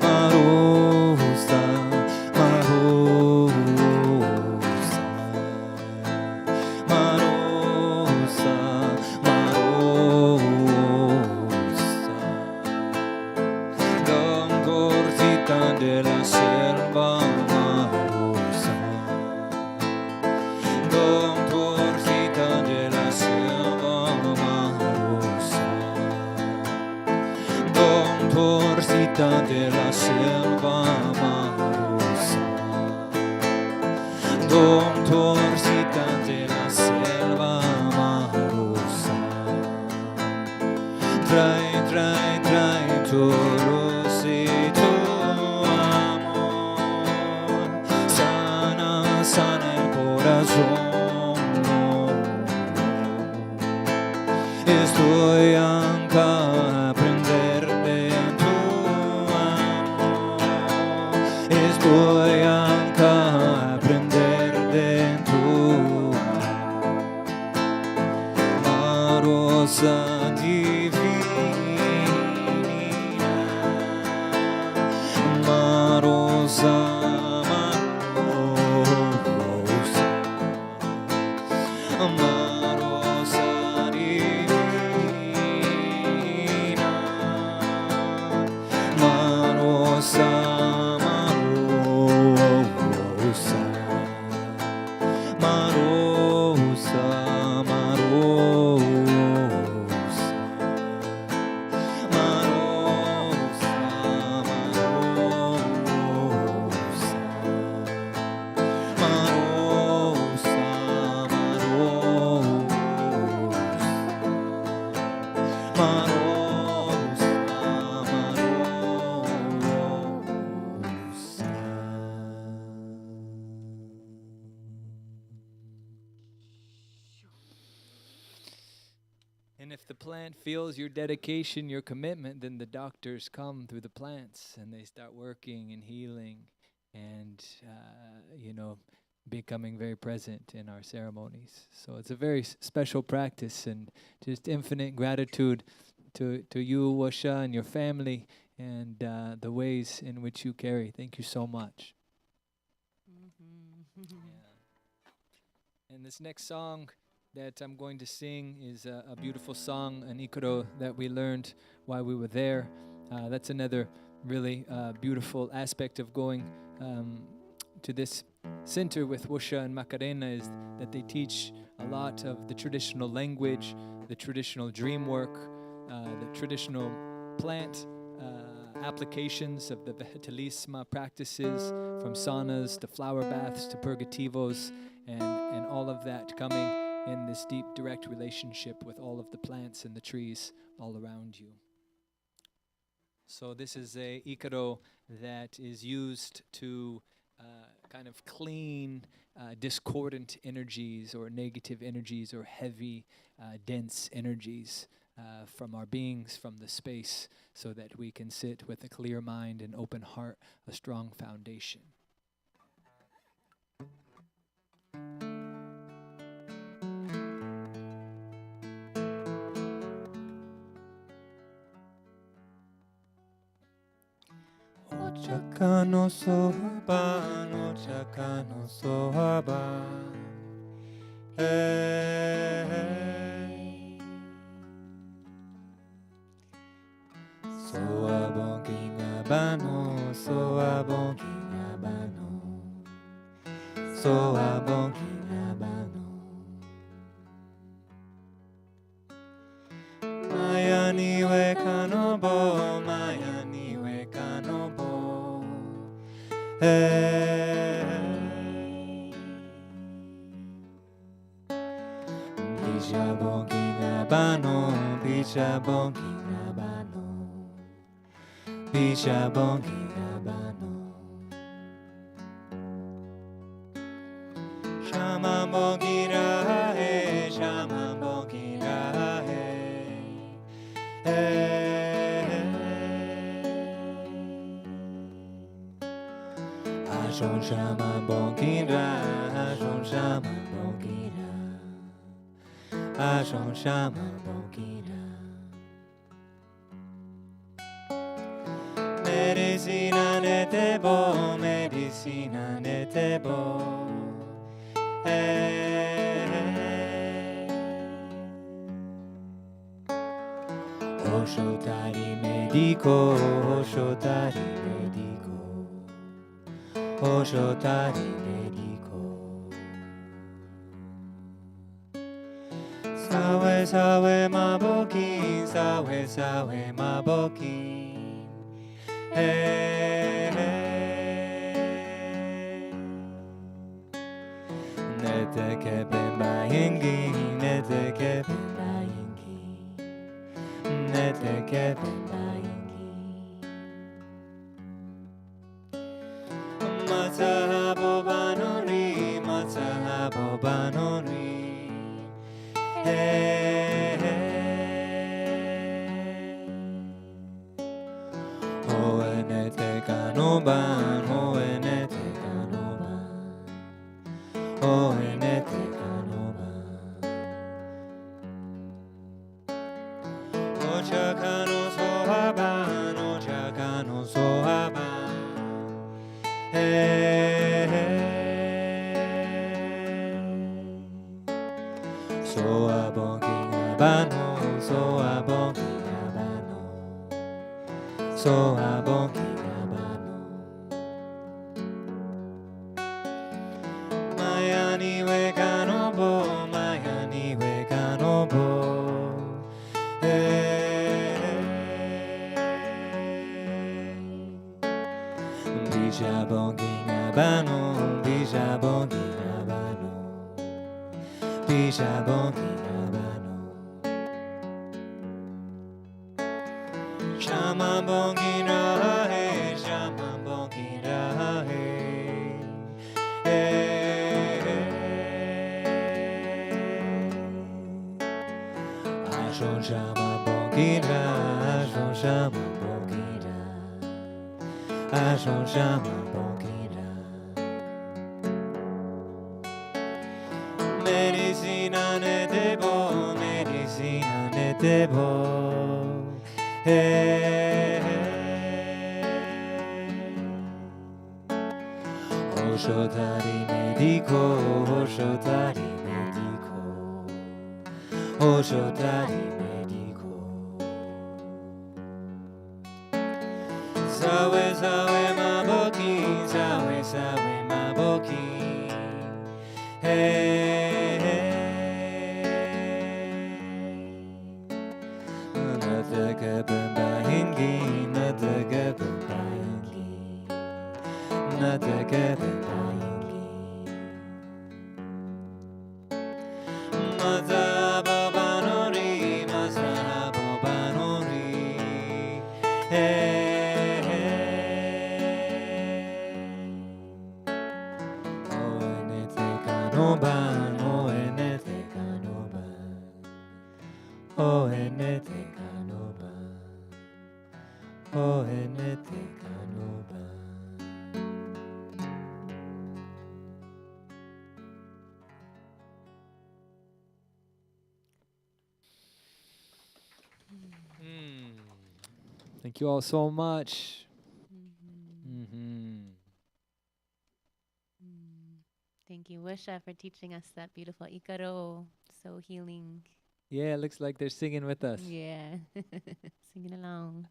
marosa, marosa, marosa, marosa. Cantorcita de la selva marosa. Cantorcita de la selva marosa. Cantorcita de la selva marosa. Cantorcita de la selva marosa. Trae, trae, trae tu luz y tu amor. Sana, sana el corazón. Estoy acá a aprender de tu amor. Estoy acá a aprender de tu amor. Rosa divina, marosa, marosa, marosa divina, marosa, marosa, marosa, marosa. Marosa, marosa, marosa, And if the plant feels your dedication, your commitment, then the doctors come through the plants and they start working and healing and, becoming very present in our ceremonies. So it's a very special practice, and just infinite gratitude to you, Washa, and your family, and the ways in which you carry. Thank you so much. Yeah. And this next song that I'm going to sing is a beautiful song, an ikaro that we learned while we were there. That's another really beautiful aspect of going to this center with Wusha and Macarena, is that they teach a lot of the traditional language, the traditional dream work, the traditional plant applications of the vegetalisma practices, from saunas to flower baths to purgativos, and all of that coming in this deep, direct relationship with all of the plants and the trees all around you. So this is a ikaro that is used to kind of clean discordant energies or negative energies or heavy, dense energies from our beings, from the space, so that we can sit with a clear mind and open heart, a strong foundation. Ochaka no soba, ochaka no soba. Soa bonking abano, soa bonking abano, soa bonking abano. Maya niwe kanobo, maya niwe kanobo. Bisha bonking abano, bisha bonking abano. Bisha bonking abano. Shama bongira he, shama bongira he. Ashon shama bongira, ashon shama bongira, ashon shama bongira. Medicina netebo, medicina netebo. Oshotari medico, oshotari medico, oshotari medico. Sawe sawe mabokin, sawe sawe mabokin. Nete kepen bayingi, nete kepen bayingi, nete kepen bayingi. Matsahabo banori, matsahabo banori. Hoenete kanoban, hoenete kanoban, hoenete kanoban. Ochaka no sohaban, ochaka no sohaban. Soa bonking abano, soa bonking abano, soa bonking abano. Maya niwe kanobo, maya niwe kanobo. Bisha bonking abano, bisha bonking abano, bisha bonking abano. Shama bonking rahe, shama bonking rahe. Ashon shama bonking ra, ashon shama bonking ra. Ashon shama bonking ra. Medicina netebo, medicina netebo. Hey, hey, hey. Hoshotari medico, Hoshotari medico, Hoshotari medico. Sawe sawe maboki, sawe sawe maboki. Hey, Natagabahingi, Natagabahingi, Natagabahingi. Mazababanori, Mazababanori. Hey, oh, enete kanoban, oh, enete kanoban, oh, enete kanoban, oh, enete kanoban. Thank you all so much. Thank you, Wisha, for teaching us that beautiful Ikaro. So healing. Yeah, it looks like they're singing with us. Yeah. Singing along.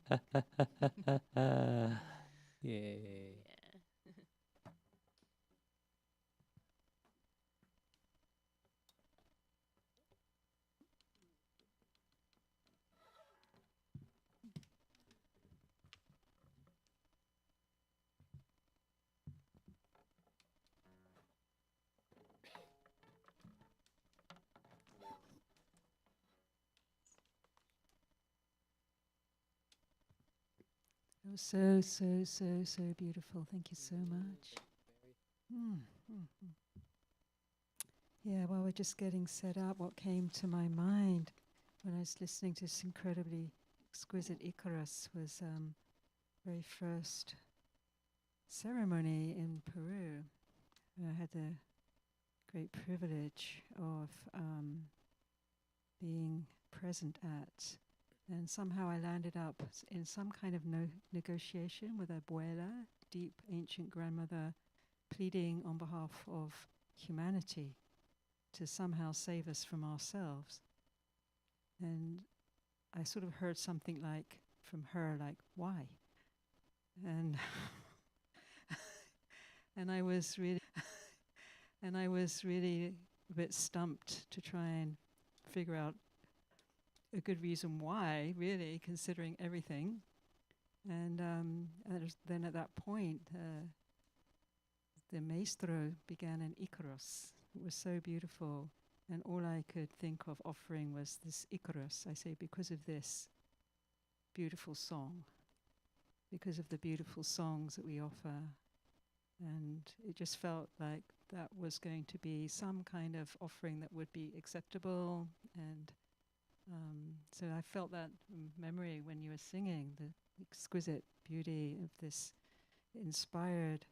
Yay. It was so, so, so, so beautiful. Thank you so much. Yeah, while we're just getting set up, what came to my mind when I was listening to this incredibly exquisite Icarus was very first ceremony in Peru. I had the great privilege of being present at. And somehow I landed up in some kind of negotiation with Abuela, deep ancient grandmother, pleading on behalf of humanity to somehow save us from ourselves. And I sort of heard something like from her, like, why? And and I was really a bit stumped to try and figure out a good reason why, really, considering everything. And then at that point, the maestro began an Icarus. It was so beautiful. And all I could think of offering was this Icarus, I say, because of this beautiful song, because of the beautiful songs that we offer. And it just felt like that was going to be some kind of offering that would be acceptable. And so I felt that memory when you were singing, the exquisite beauty of this inspired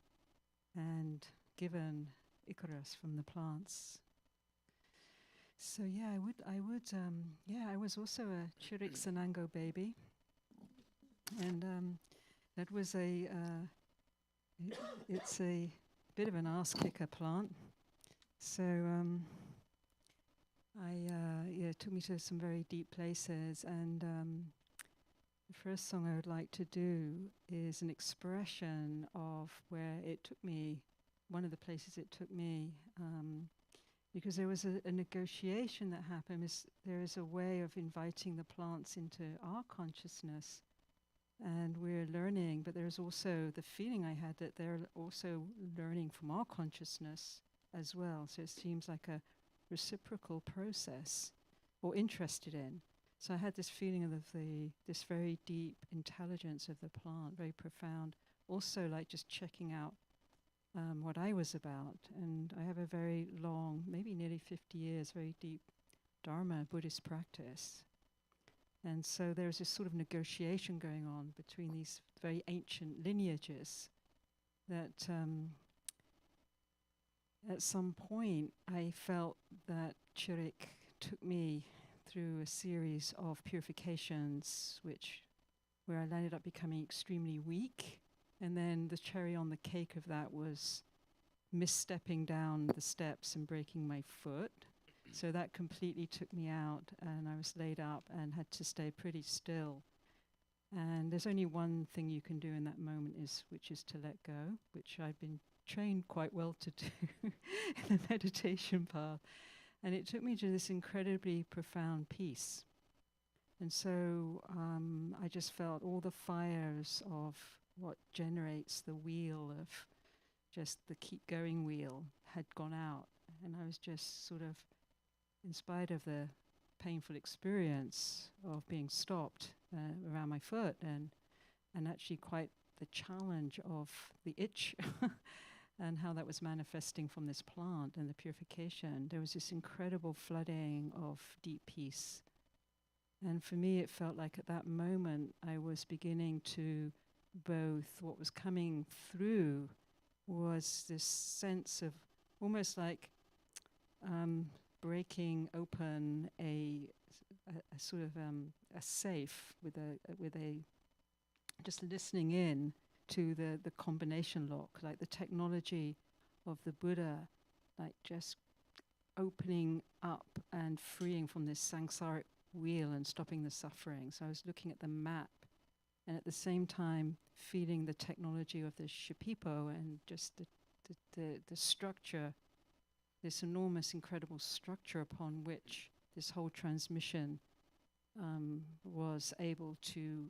and given Icarus from the plants. So yeah, I was also a Chirik Sanango baby, and that was it's a bit of an ass kicker plant. So it took me to some very deep places, and the first song I would like to do is an expression of where it took me, one of the places it took me, because there was a negotiation that happened. There is a way of inviting the plants into our consciousness, and we're learning, but there's also the feeling I had that they're also learning from our consciousness as well. So it seems like a reciprocal process, or interested in. So I had this feeling of this very deep intelligence of the plant, very profound. Also, like just checking out what I was about. And I have a very long, maybe nearly 50 years, very deep Dharma Buddhist practice. And so there's this sort of negotiation going on between these very ancient lineages that at some point I felt that Chirik took me through a series of purifications where I ended up becoming extremely weak. And then the cherry on the cake of that was misstepping down the steps and breaking my foot. So that completely took me out, and I was laid up and had to stay pretty still. And there's only one thing you can do in that moment, which is to let go, which I've been trained quite well to do in the meditation path. And it took me to this incredibly profound peace. And so I just felt all the fires of what generates the wheel of just the keep going wheel had gone out. And I was just sort of, in spite of the painful experience of being stopped around my foot and actually quite the challenge of the itch and how that was manifesting from this plant and the purification, there was this incredible flooding of deep peace. And for me, it felt like at that moment I was beginning to both, what was coming through was this sense of almost like breaking open a sort of a safe with a just listening in to the combination lock, like the technology of the Buddha, like just opening up and freeing from this samsaric wheel and stopping the suffering. So I was looking at the map and at the same time feeling the technology of the Shipipo and just the structure, this enormous, incredible structure upon which this whole transmission was able to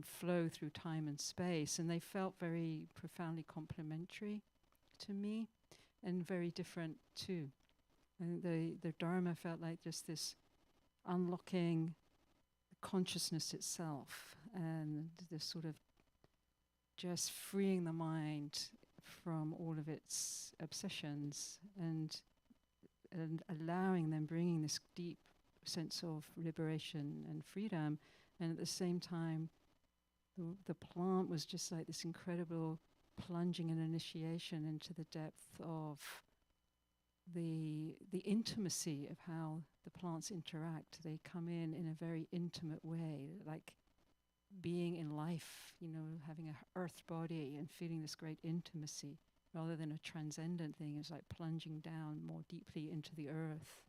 flow through time and space. And they felt very profoundly complementary to me and very different too. And the Dharma felt like just this unlocking consciousness itself and this sort of just freeing the mind from all of its obsessions and allowing them, bringing this deep sense of liberation and freedom. And at the same time, the plant was just like this incredible plunging and initiation into the depth of the intimacy of how the plants interact. They come in a very intimate way, like being in life, having a earth body and feeling this great intimacy rather than a transcendent thing. It's like plunging down more deeply into the earth.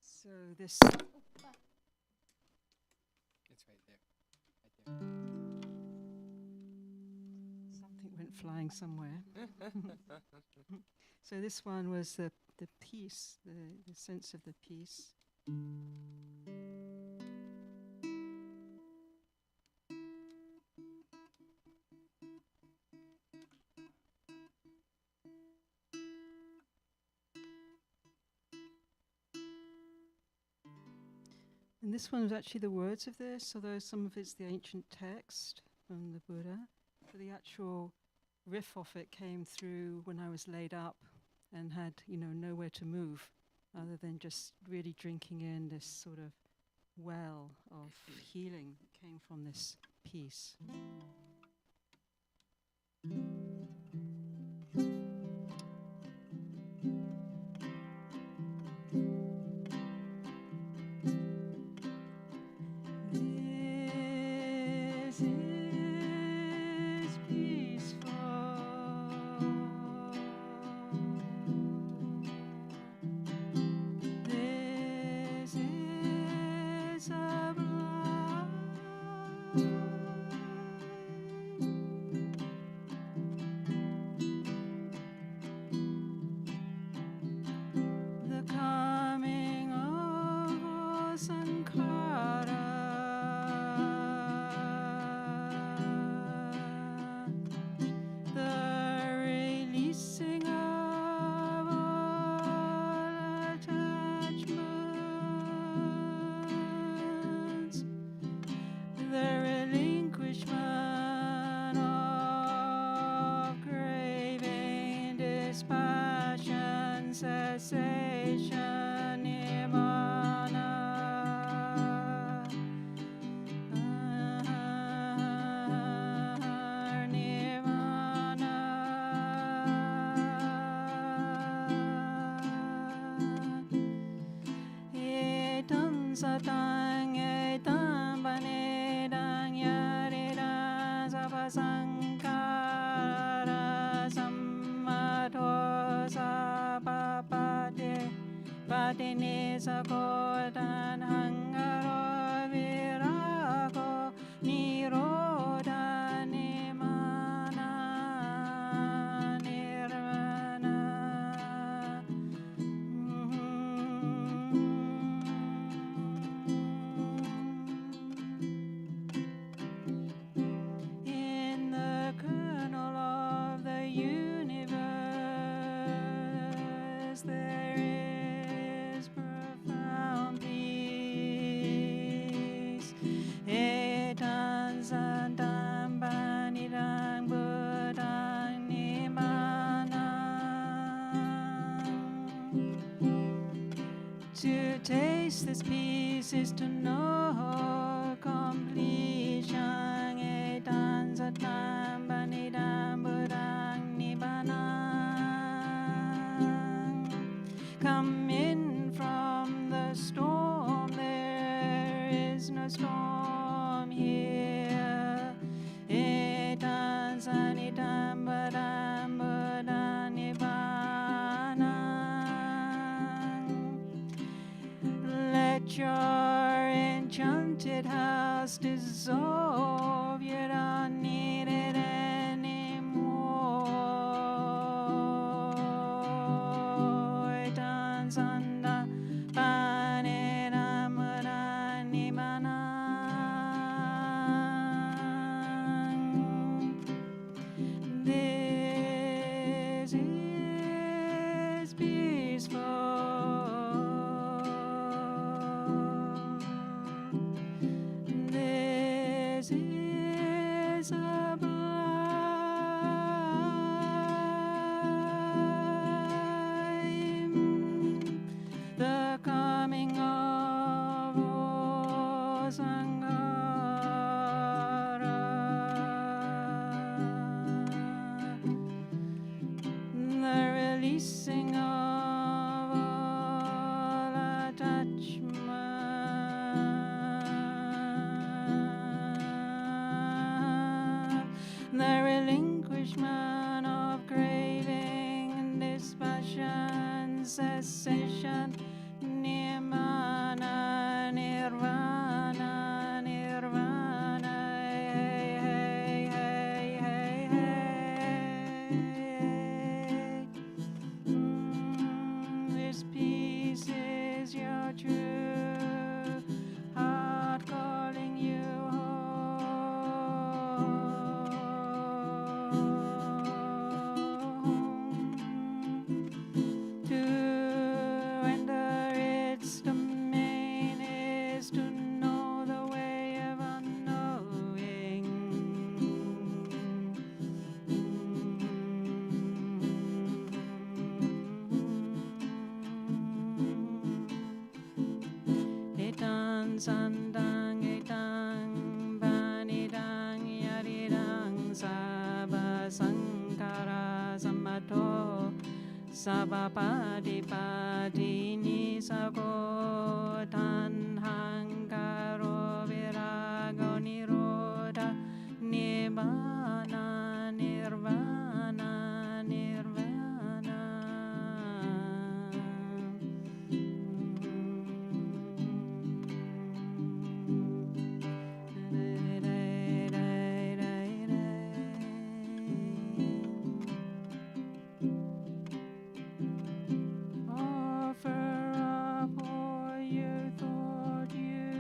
So this... It's right there. Something went flying somewhere. So this one was the peace, the sense of the peace. And this one was actually the words of this, although some of it's the ancient text from the Buddha. But the actual riff of it came through when I was laid up and had, nowhere to move other than just really drinking in this sort of well of healing that came from this peace. sakotan hangaro virago niroda nimana nirvana. In the kernel of the universe there is profound peace. Etan santam banidang budang nimanang. To taste this peace is to know completion. Etan satam banidang budang nibanang. Come in from the storm, there is no storm here. Etan sanitam badam budang nibanang. Let your enchanted house dissolve, you don't need it anymore. Dance under Paneramurani Manang. This is peaceful. This is sublime. The coming of Sangara. The releasing of all attachment, the relinquishment of craving, dispassion, cessation, nirvana, nirvana, nirvana. Hey, hey, hey, hey, hey. This peace is your true heart calling you home. To enter its domain is to know the way of unknowing. Etang sandang etang banidang yaridang sabha sankara samato sabha padipatini sako tanhankaro virago niroda nibbana nirvana nirvana. Offer up all you thought you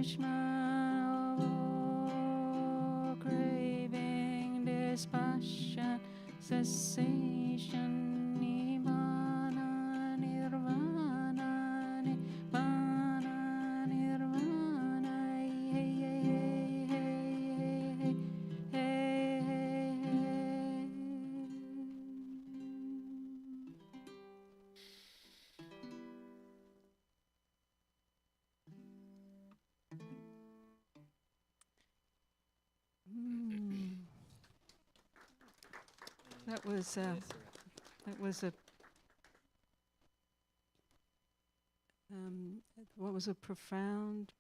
Dushman of all craving, dispassion, cessation, Nibbana, Nirvana, Nibbana, Nirvana, hey, hey, hey, hey, hey, hey, hey, That was a what was a profound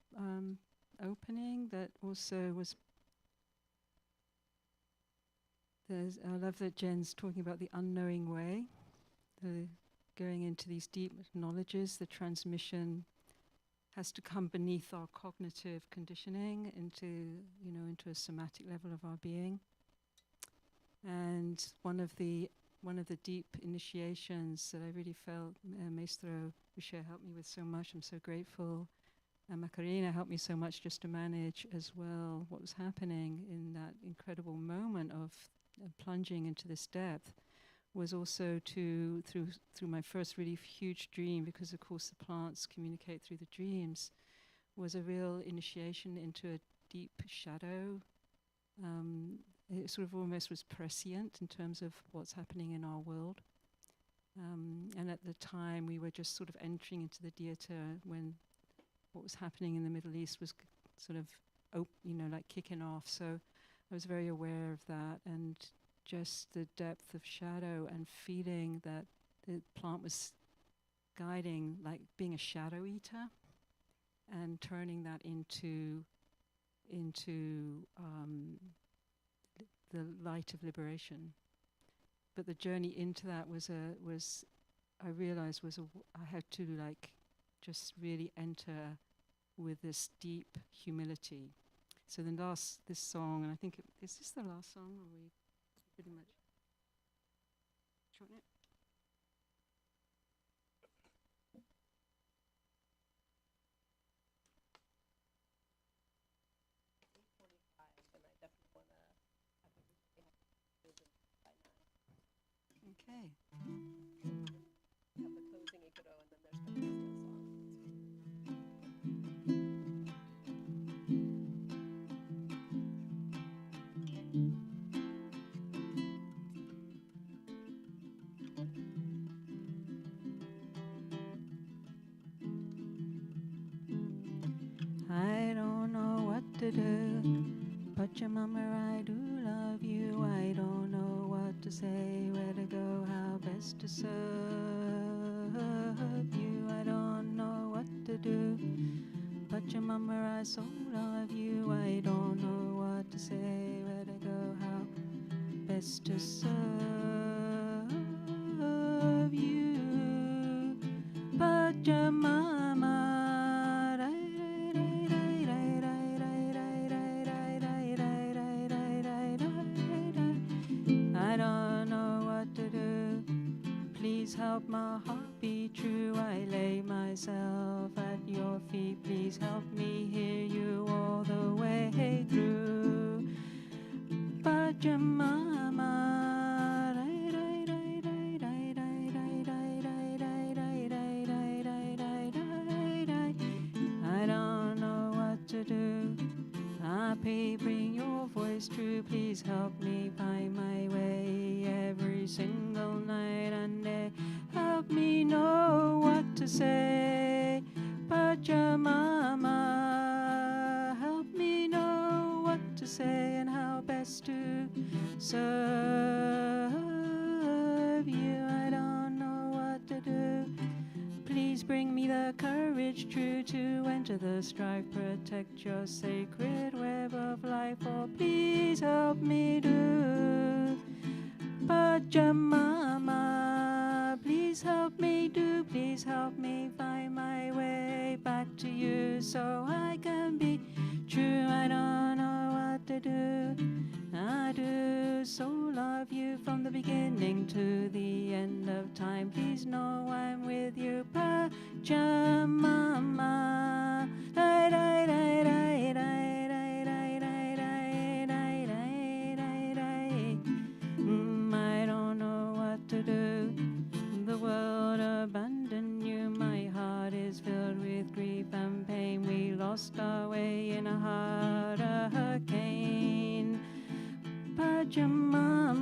opening. That also was. I love that Jen's talking about the unknowing way, the going into these deep knowledges. The transmission has to come beneath our cognitive conditioning into a somatic level of our being. And one of the deep initiations that I really felt Maestro Richer helped me with so much. I'm so grateful. And Macarena helped me so much just to manage as well what was happening in that incredible moment of plunging into this depth. Was also through my first really huge dream, because of course the plants communicate through the dreams, was a real initiation into a deep shadow. It sort of almost was prescient in terms of what's happening in our world. And at the time we were just sort of entering into the theater when what was happening in the Middle East was sort of like kicking off. So I was very aware of that, and just the depth of shadow and feeling that the plant was guiding, like being a shadow eater, and turning that into the light of liberation. But the journey into that I realized I had to like just really enter with this deep humility. So this song, and I think is this the last song, or we pretty much? Do you want it? Okay. Have the closing Ikaro, and then there's the song. I don't know what to do, but your mama, I do love you. I don't know what to say, where to go, how best to serve you. I don't know what to do, but your mama, I so love you. I don't know what to say, where to go, how best to serve you. But your mama, I don't know what to do. Please help my heart be true. I lay myself at your feet. Please help me hear you all the way through. But your mama, I don't know what to do. I pray, bring your voice true. Please help me find my way every single night and day. Help me know what to say. But your mama, help me know what to say and how best to serve you. I don't know what to do. Please bring me the courage true to enter the strife, protect your sacred web of life, or please help me do. But your mama, please help me do, please help me find my way back to you so I can be true. I don't know what to do. I do so love you from the beginning to the end of time. Please know I'm with you, Pachamama. Da, da, da, da. lost our way in a hurricane. Pachamama,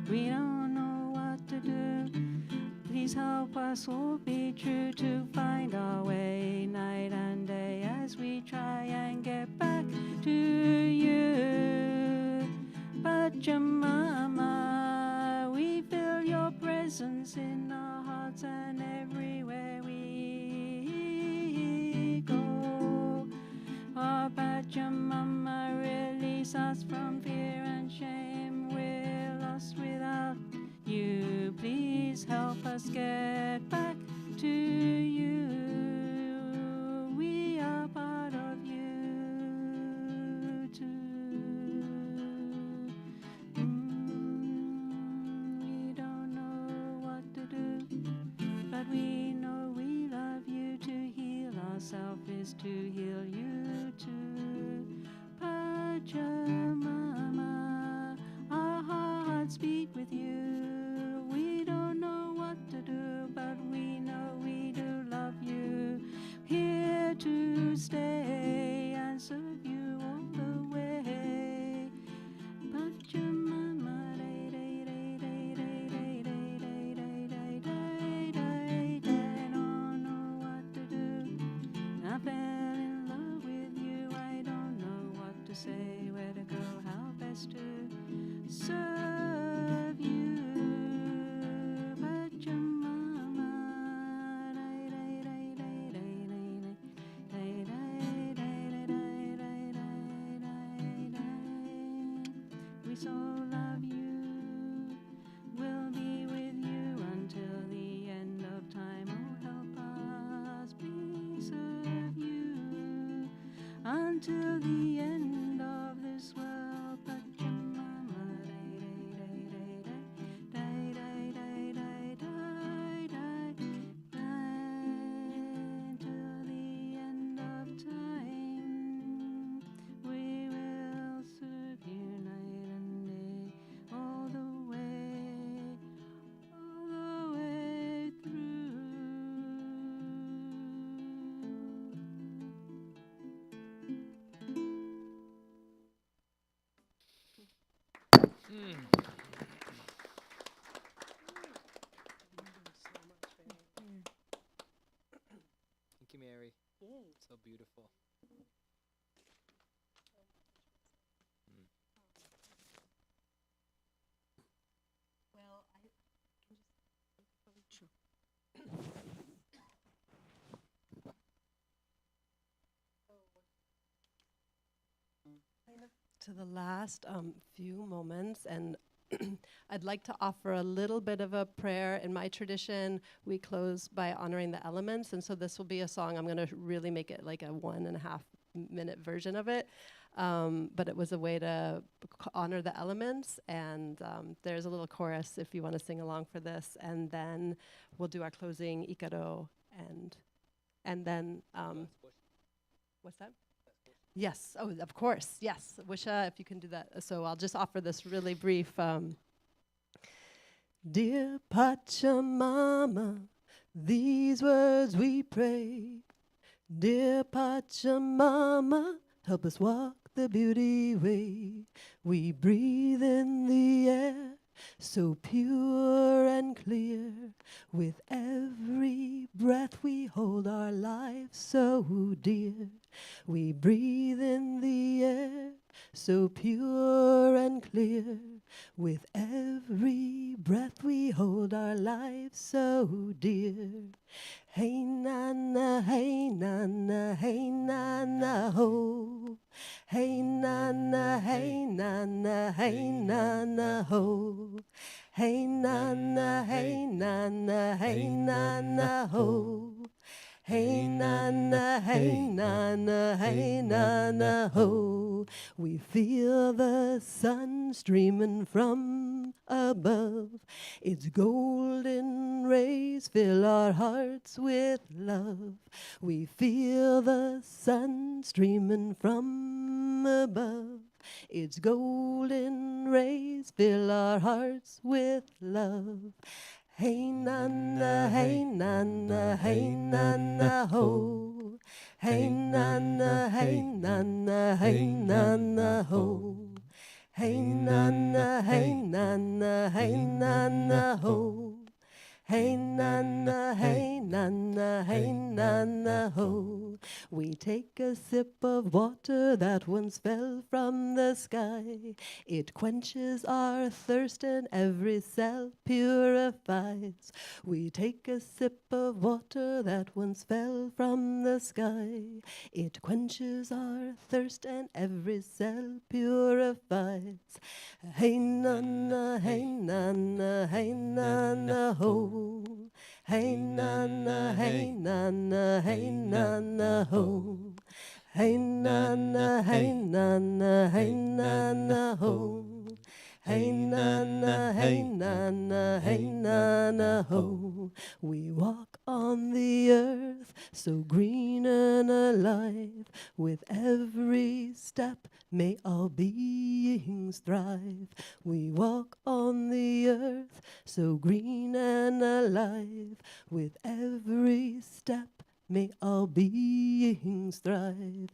we don't know what to do. Please help us all be true to find our way night and day as we try and get back to you. Pachamama, we feel your presence in our hearts and everywhere we go. Oh, Pachamama, release us from fear and shame. We're lost without you. Please help us get back to you. We are part of you too. We don't know what to do, but we know we love you. To heal ourselves is to heal you too. Pachamama, our hearts beat with you. We don't know what to do, but we know we do love you. Here to stay and serve you all the way. Pachamama, don't know what to do. I fell in love with you. I don't know what to say, where to go, how best to serve you. Pachamama, we so love you. We'll be with you until the end of time. Oh, help us, please serve you until the end of this world. Pachamama, until the end of time. We will serve you night and day, all the way through. Thank you, Mary. So beautiful. Well, I can just. Kind of to the last few moments, and I'd like to offer a little bit of a prayer. In my tradition, we close by honoring the elements, and so this will be a song. I'm going to really make it like a 1.5 minute version of it, but it was a way to honor the elements, and there's a little chorus if you want to sing along for this, and then we'll do our closing ikaro, and then what's that? Yes. Oh, of course. Yes. Wisha, if you can do that. So I'll just offer this really brief. Dear Pachamama, these words we pray. Dear Pachamama, help us walk the beauty way. We breathe in the air, so pure and clear. With every breath we hold our lives so dear. We breathe in the air, so pure and clear. With every breath we hold our lives so dear. Hey nana, hey nana, hey nana ho. Hey nana, hey nana, hey nana ho. Hey nana, hey nana, hey nana ho. Hey nana, hey nana, hey nana ho. We feel the sun streaming from above. Its golden rays fill our hearts with love. We feel the sun streaming from above. Its golden rays fill our hearts with love. Hey nana, hey nana, hey nana ho. Hey nana, hey nana, hey nana ho. Hey nana, hey nana, hey nana ho. Hey nana, hey nana, hey nana ho. We take a sip of water that once fell from the sky. It quenches our thirst and every cell purifies. We take a sip of water that once fell from the sky. It quenches our thirst and every cell purifies. Hey nana, hey nana, hey nana ho. Hey nana, hey nana, hey nana ho. Hey nana, hey nana, hey nana ho. Hey nana, hey nana, hey nana ho. We walk on the earth so green and alive. With every step may all beings thrive. We walk on the earth so green and alive. With every step may all beings thrive.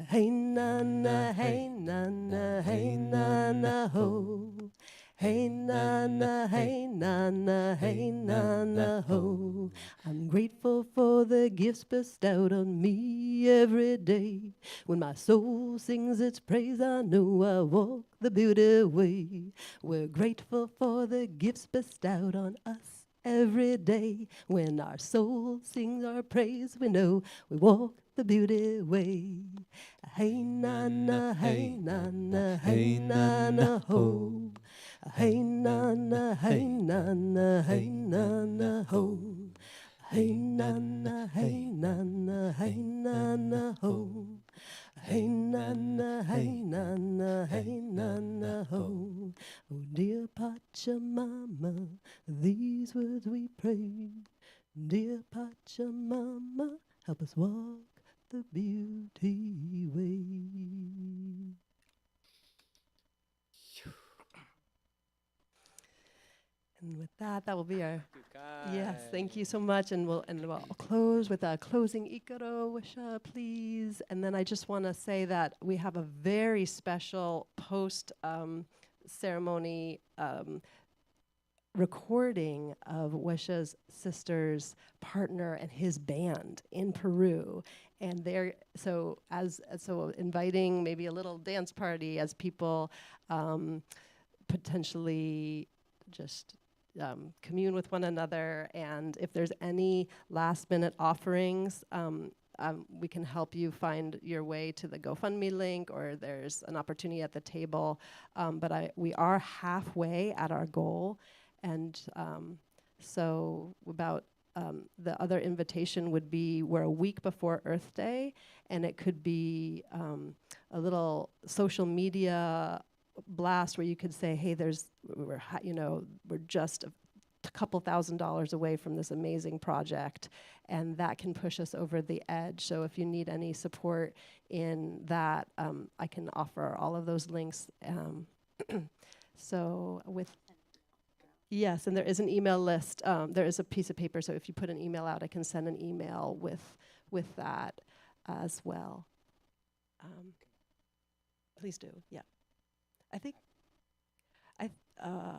Hey nana, hey nana, hey nana ho. Hey nana, hey nana, hey nana ho. I'm grateful for the gifts bestowed on me every day. When my soul sings its praise, I know I walk the beauty way. We're grateful for the gifts bestowed on us every day. When our soul sings our praise, we know we walk the beauty way. Hey nana, hey nana, hey nana ho. Hey nana, hey nana, hey nana ho. Hey nana, hey nana, hey nana ho. Hey nana, hey nana, hey nana ho. Oh dear Pachamama, these words we pray. Dear Pachamama, help us walk the beauty way. And with that, that will be our yes. Thank you so much, and we'll close with a closing ikaro, Wisha, please. And then I just want to say that we have a very special post ceremony recording of Wisha's sister's partner and his band in Peru. And they're so inviting maybe a little dance party as people potentially just commune with one another. And if there's any last minute offerings, we can help you find your way to the GoFundMe link, or there's an opportunity at the table. But we are halfway at our goal. And so about the other invitation would be we're a week before Earth Day, and it could be a little social media blast where you could say, hey, we're just a couple $1,000s away from this amazing project, and that can push us over the edge. So if you need any support in that, I can offer all of those links. So with yes, and there is an email list. There is a piece of paper, so if you put an email out, I can send an email with that as well. Please do, yeah. I think,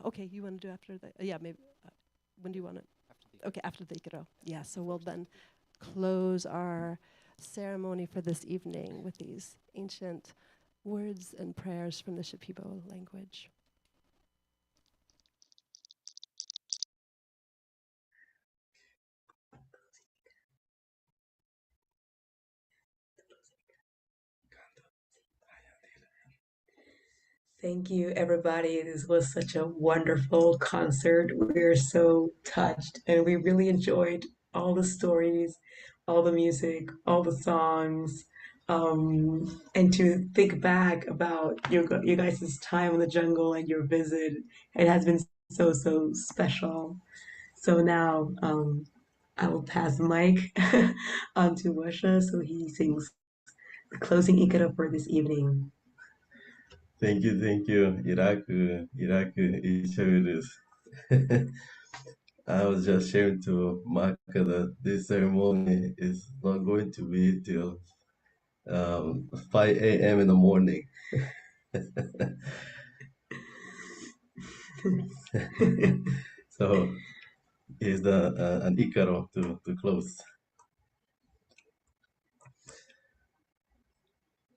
okay, you want to do after the, yeah, maybe, when do you want it? Okay, after the ikaro. Yeah, so we'll then close our ceremony for this evening with these ancient words and prayers from the Shipibo language. Thank you, everybody. This was such a wonderful concert. We're so touched, and we really enjoyed all the stories, all the music, all the songs, and to think back about you guys' time in the jungle and your visit. It has been so special. So now I will pass the mic on to Washa so he sings the closing ikaro for this evening. Thank you, Iraku, Ichavirus. I was just sharing to Mark that this ceremony is not going to be till 5 a.m. in the morning. So here's an Icaro to close.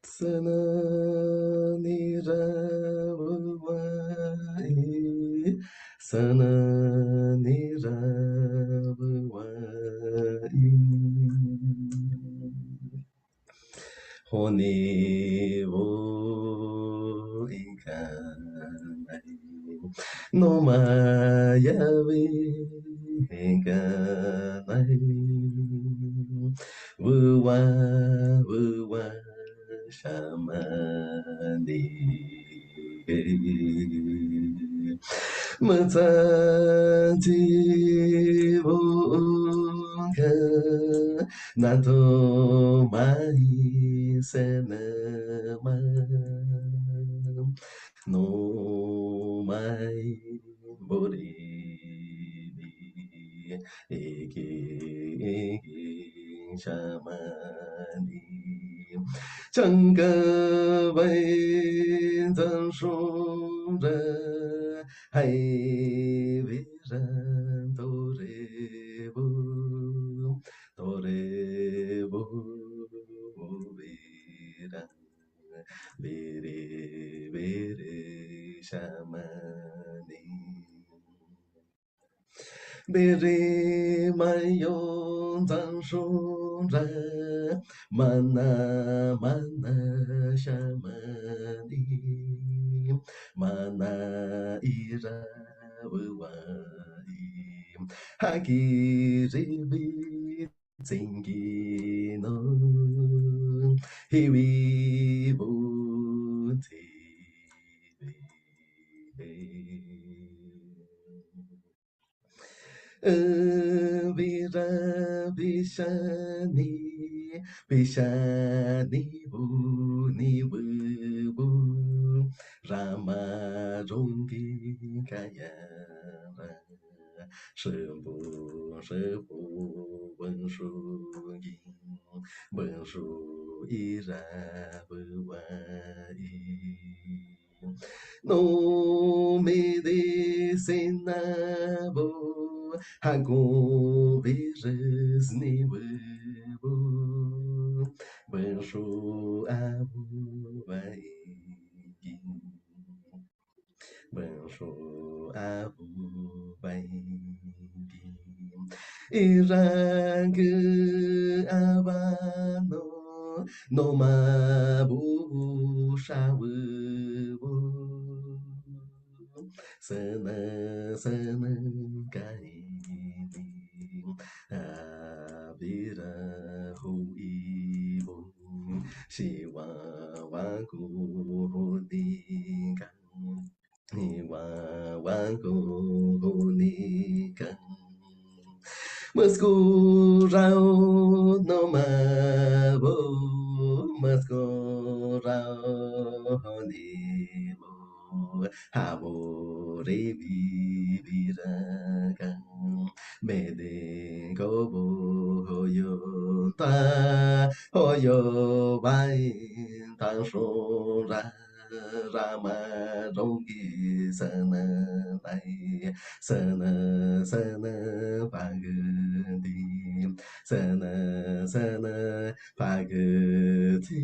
Sananiravai, Sananiravai. Honi wo inkanai, no mayavi inkanai, wuwa wuwa shamani ge. Mutati wo unka, nato mai senema, no mai bori eki eki shamani. Changa bai zang shung re, hai vi ren do re bu, do re bu vi ren, vi re shamani. Biri mayon zang shung re, mana mana shamani, mana ira wuwai, haki ribi tsingi no, hiwi bunti. Vira vishani, vishani buni bu, rama rungi kaya ra, shebu shebu wen shu yin, wen shu ira bu wai. No medicina bo, hago veres ni bu, benjo abu vai, benjo abu vai. Irang abano, no mabu shawu, sana sana kaini, avira huibu, shiwa waku hunikan, shiwa waku hunikan. Muskurao no mabo, muskurao honimo, habore vivirakan, mede kobo hoyo ta, hoyo bai tan shora, rama rongi sana nai, sana sana pagadi, sana sana pagadi.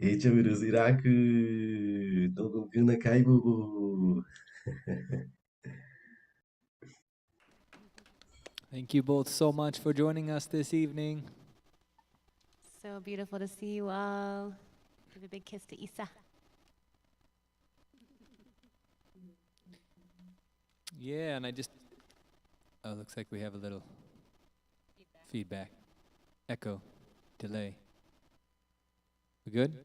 Echavirus Iraku, Togo Kuna Kaibu. Thank you both so much for joining us this evening. So beautiful to see you all. Give a big kiss to Isa. Yeah, and oh, looks like we have a little feedback, echo, delay. We good?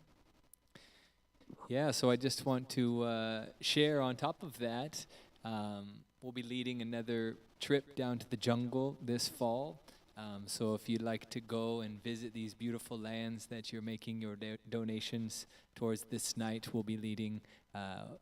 Yeah, so I just want to share on top of that, we'll be leading another trip down to the jungle this fall. So if you'd like to go and visit these beautiful lands that you're making your donations towards this night, we'll be leading a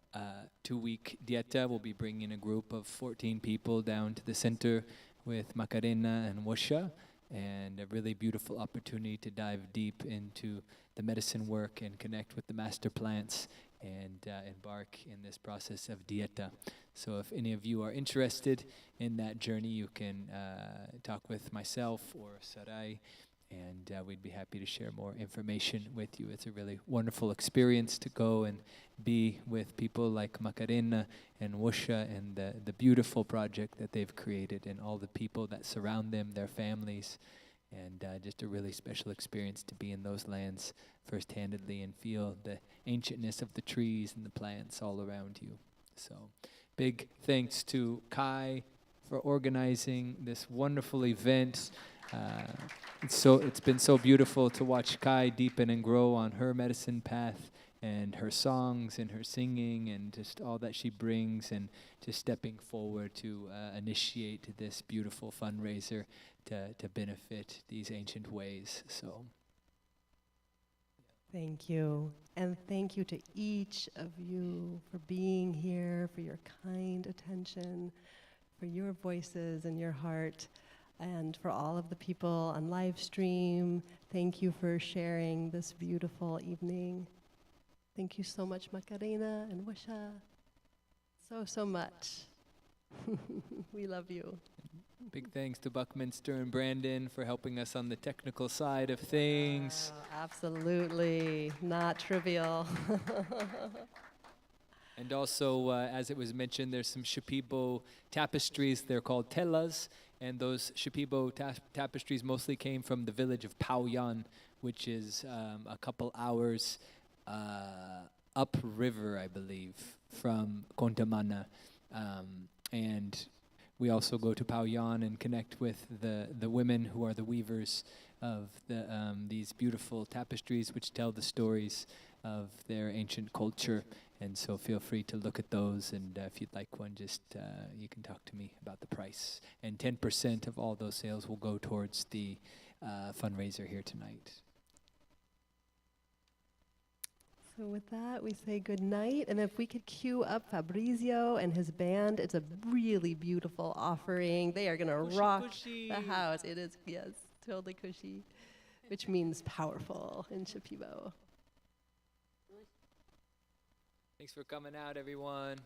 2-week dieta. We'll be bringing a group of 14 people down to the center with Macarena and Washa, and a really beautiful opportunity to dive deep into the medicine work and connect with the master plants and embark in this process of dieta. So if any of you are interested in that journey, you can talk with myself or Sarai, and we'd be happy to share more information with you. It's a really wonderful experience to go and be with people like Macarena and Wusha and the beautiful project that they've created and all the people that surround them, their families, and just a really special experience to be in those lands first-handedly and feel the ancientness of the trees and the plants all around you. So big thanks to Kai for organizing this wonderful event. It's been so beautiful to watch Kai deepen and grow on her medicine path and her songs and her singing and just all that she brings, and just stepping forward to initiate this beautiful fundraiser to benefit these ancient ways. So Thank you. And thank you to each of you for being here, for your kind attention, for your voices and your heart, and for all of the people on live stream. Thank you for sharing this beautiful evening. Thank you so much, Macarena and Wisha. So much. We love you. big thanks to Buckminster and Brandon for helping us on the technical side of things. Absolutely. Not trivial. And also, as it was mentioned, there's some Shipibo tapestries. They're called telas, and those Shipibo tapestries mostly came from the village of Paoyan, which is a couple hours upriver, I believe, from Contamana. And we also go to Paoyan and connect with the women who are the weavers of these beautiful tapestries, which tell the stories of their ancient culture. And so feel free to look at those, and if you'd like one, just you can talk to me about the price. And 10% of all those sales will go towards the fundraiser here tonight. So with that, we say good night. And if we could cue up Fabrizio and his band, it's a really beautiful offering. They are going to rock Cushy. the house. It is, yes, totally cushy, which means powerful in Shipibo. Thanks for coming out, everyone.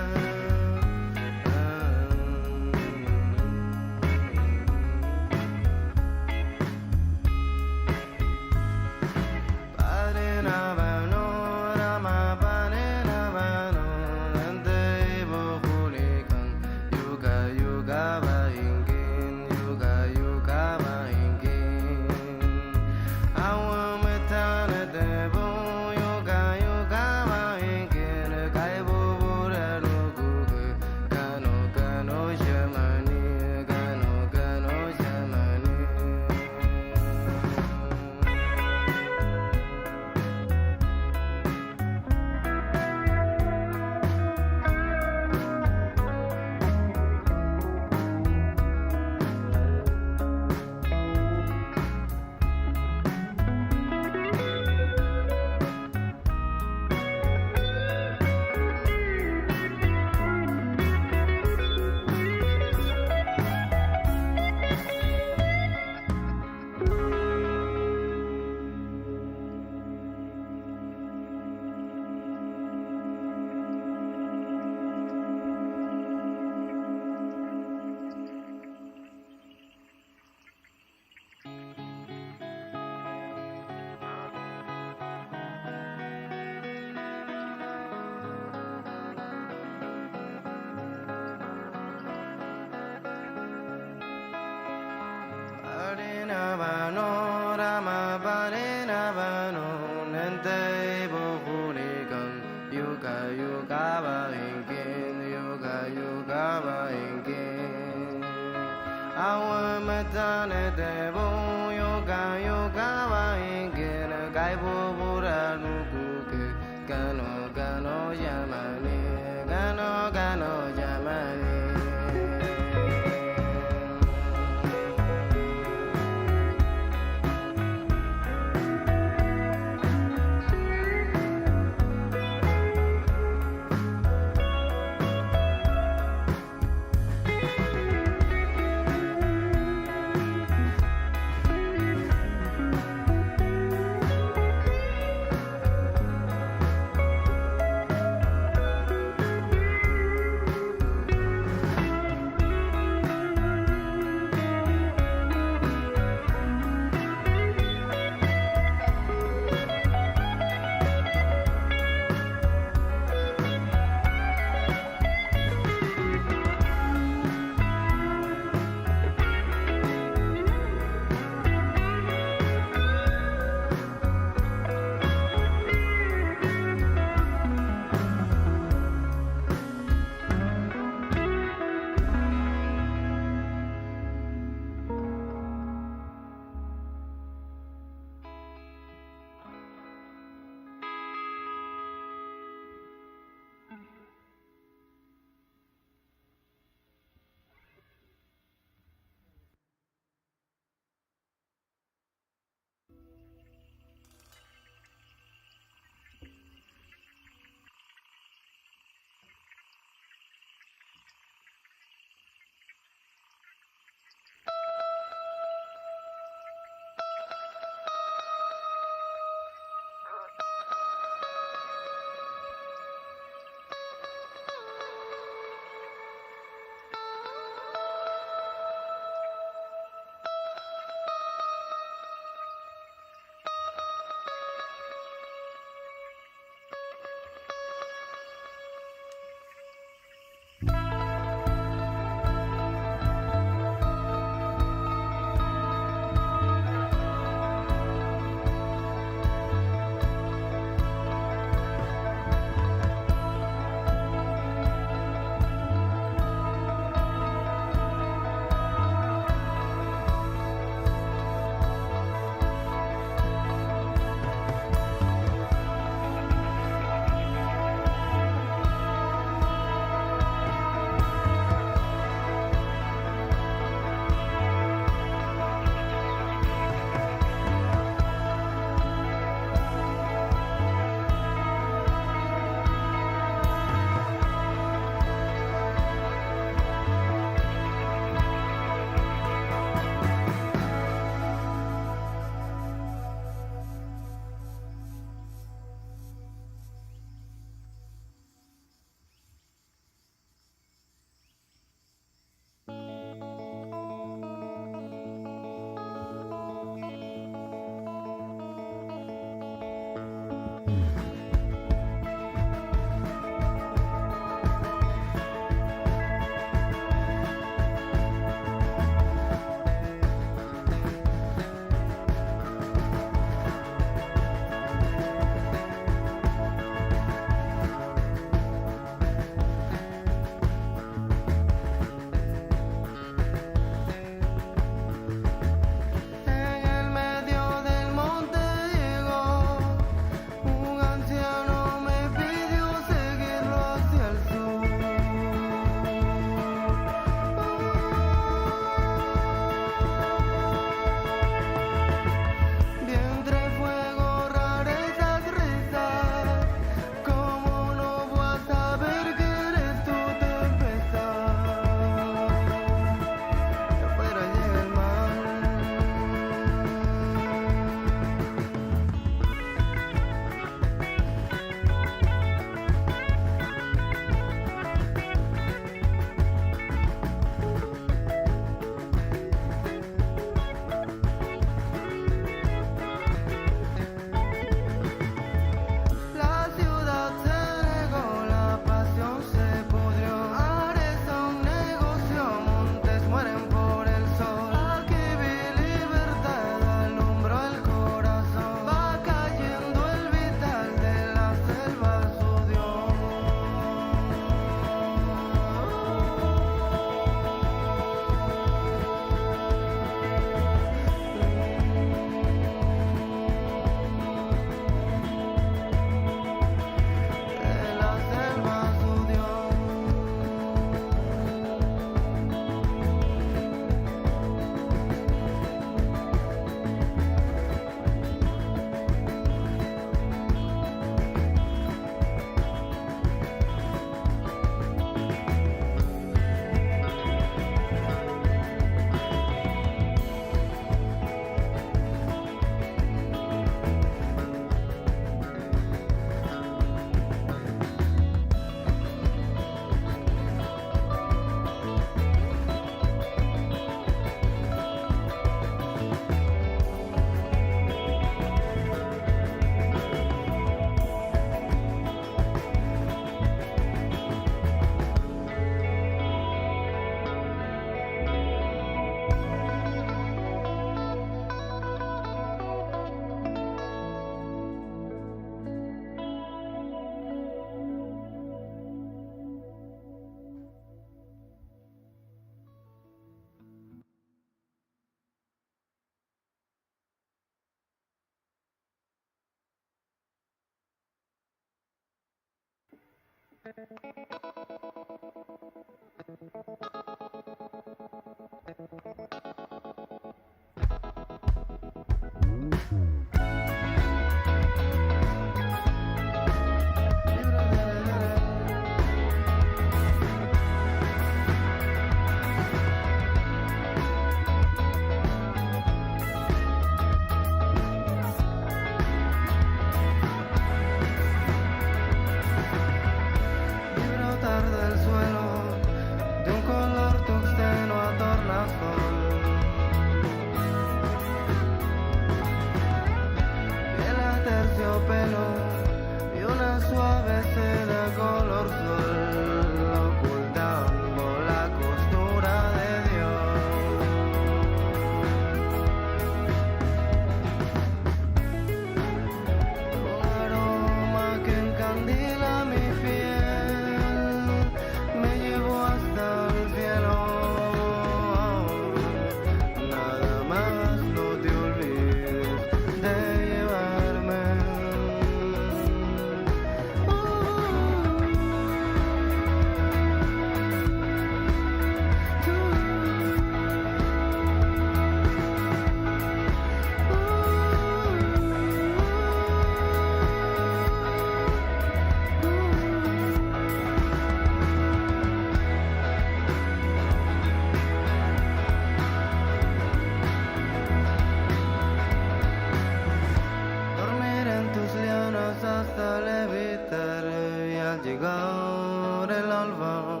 Llegar el alba,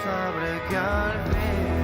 sabré que al fin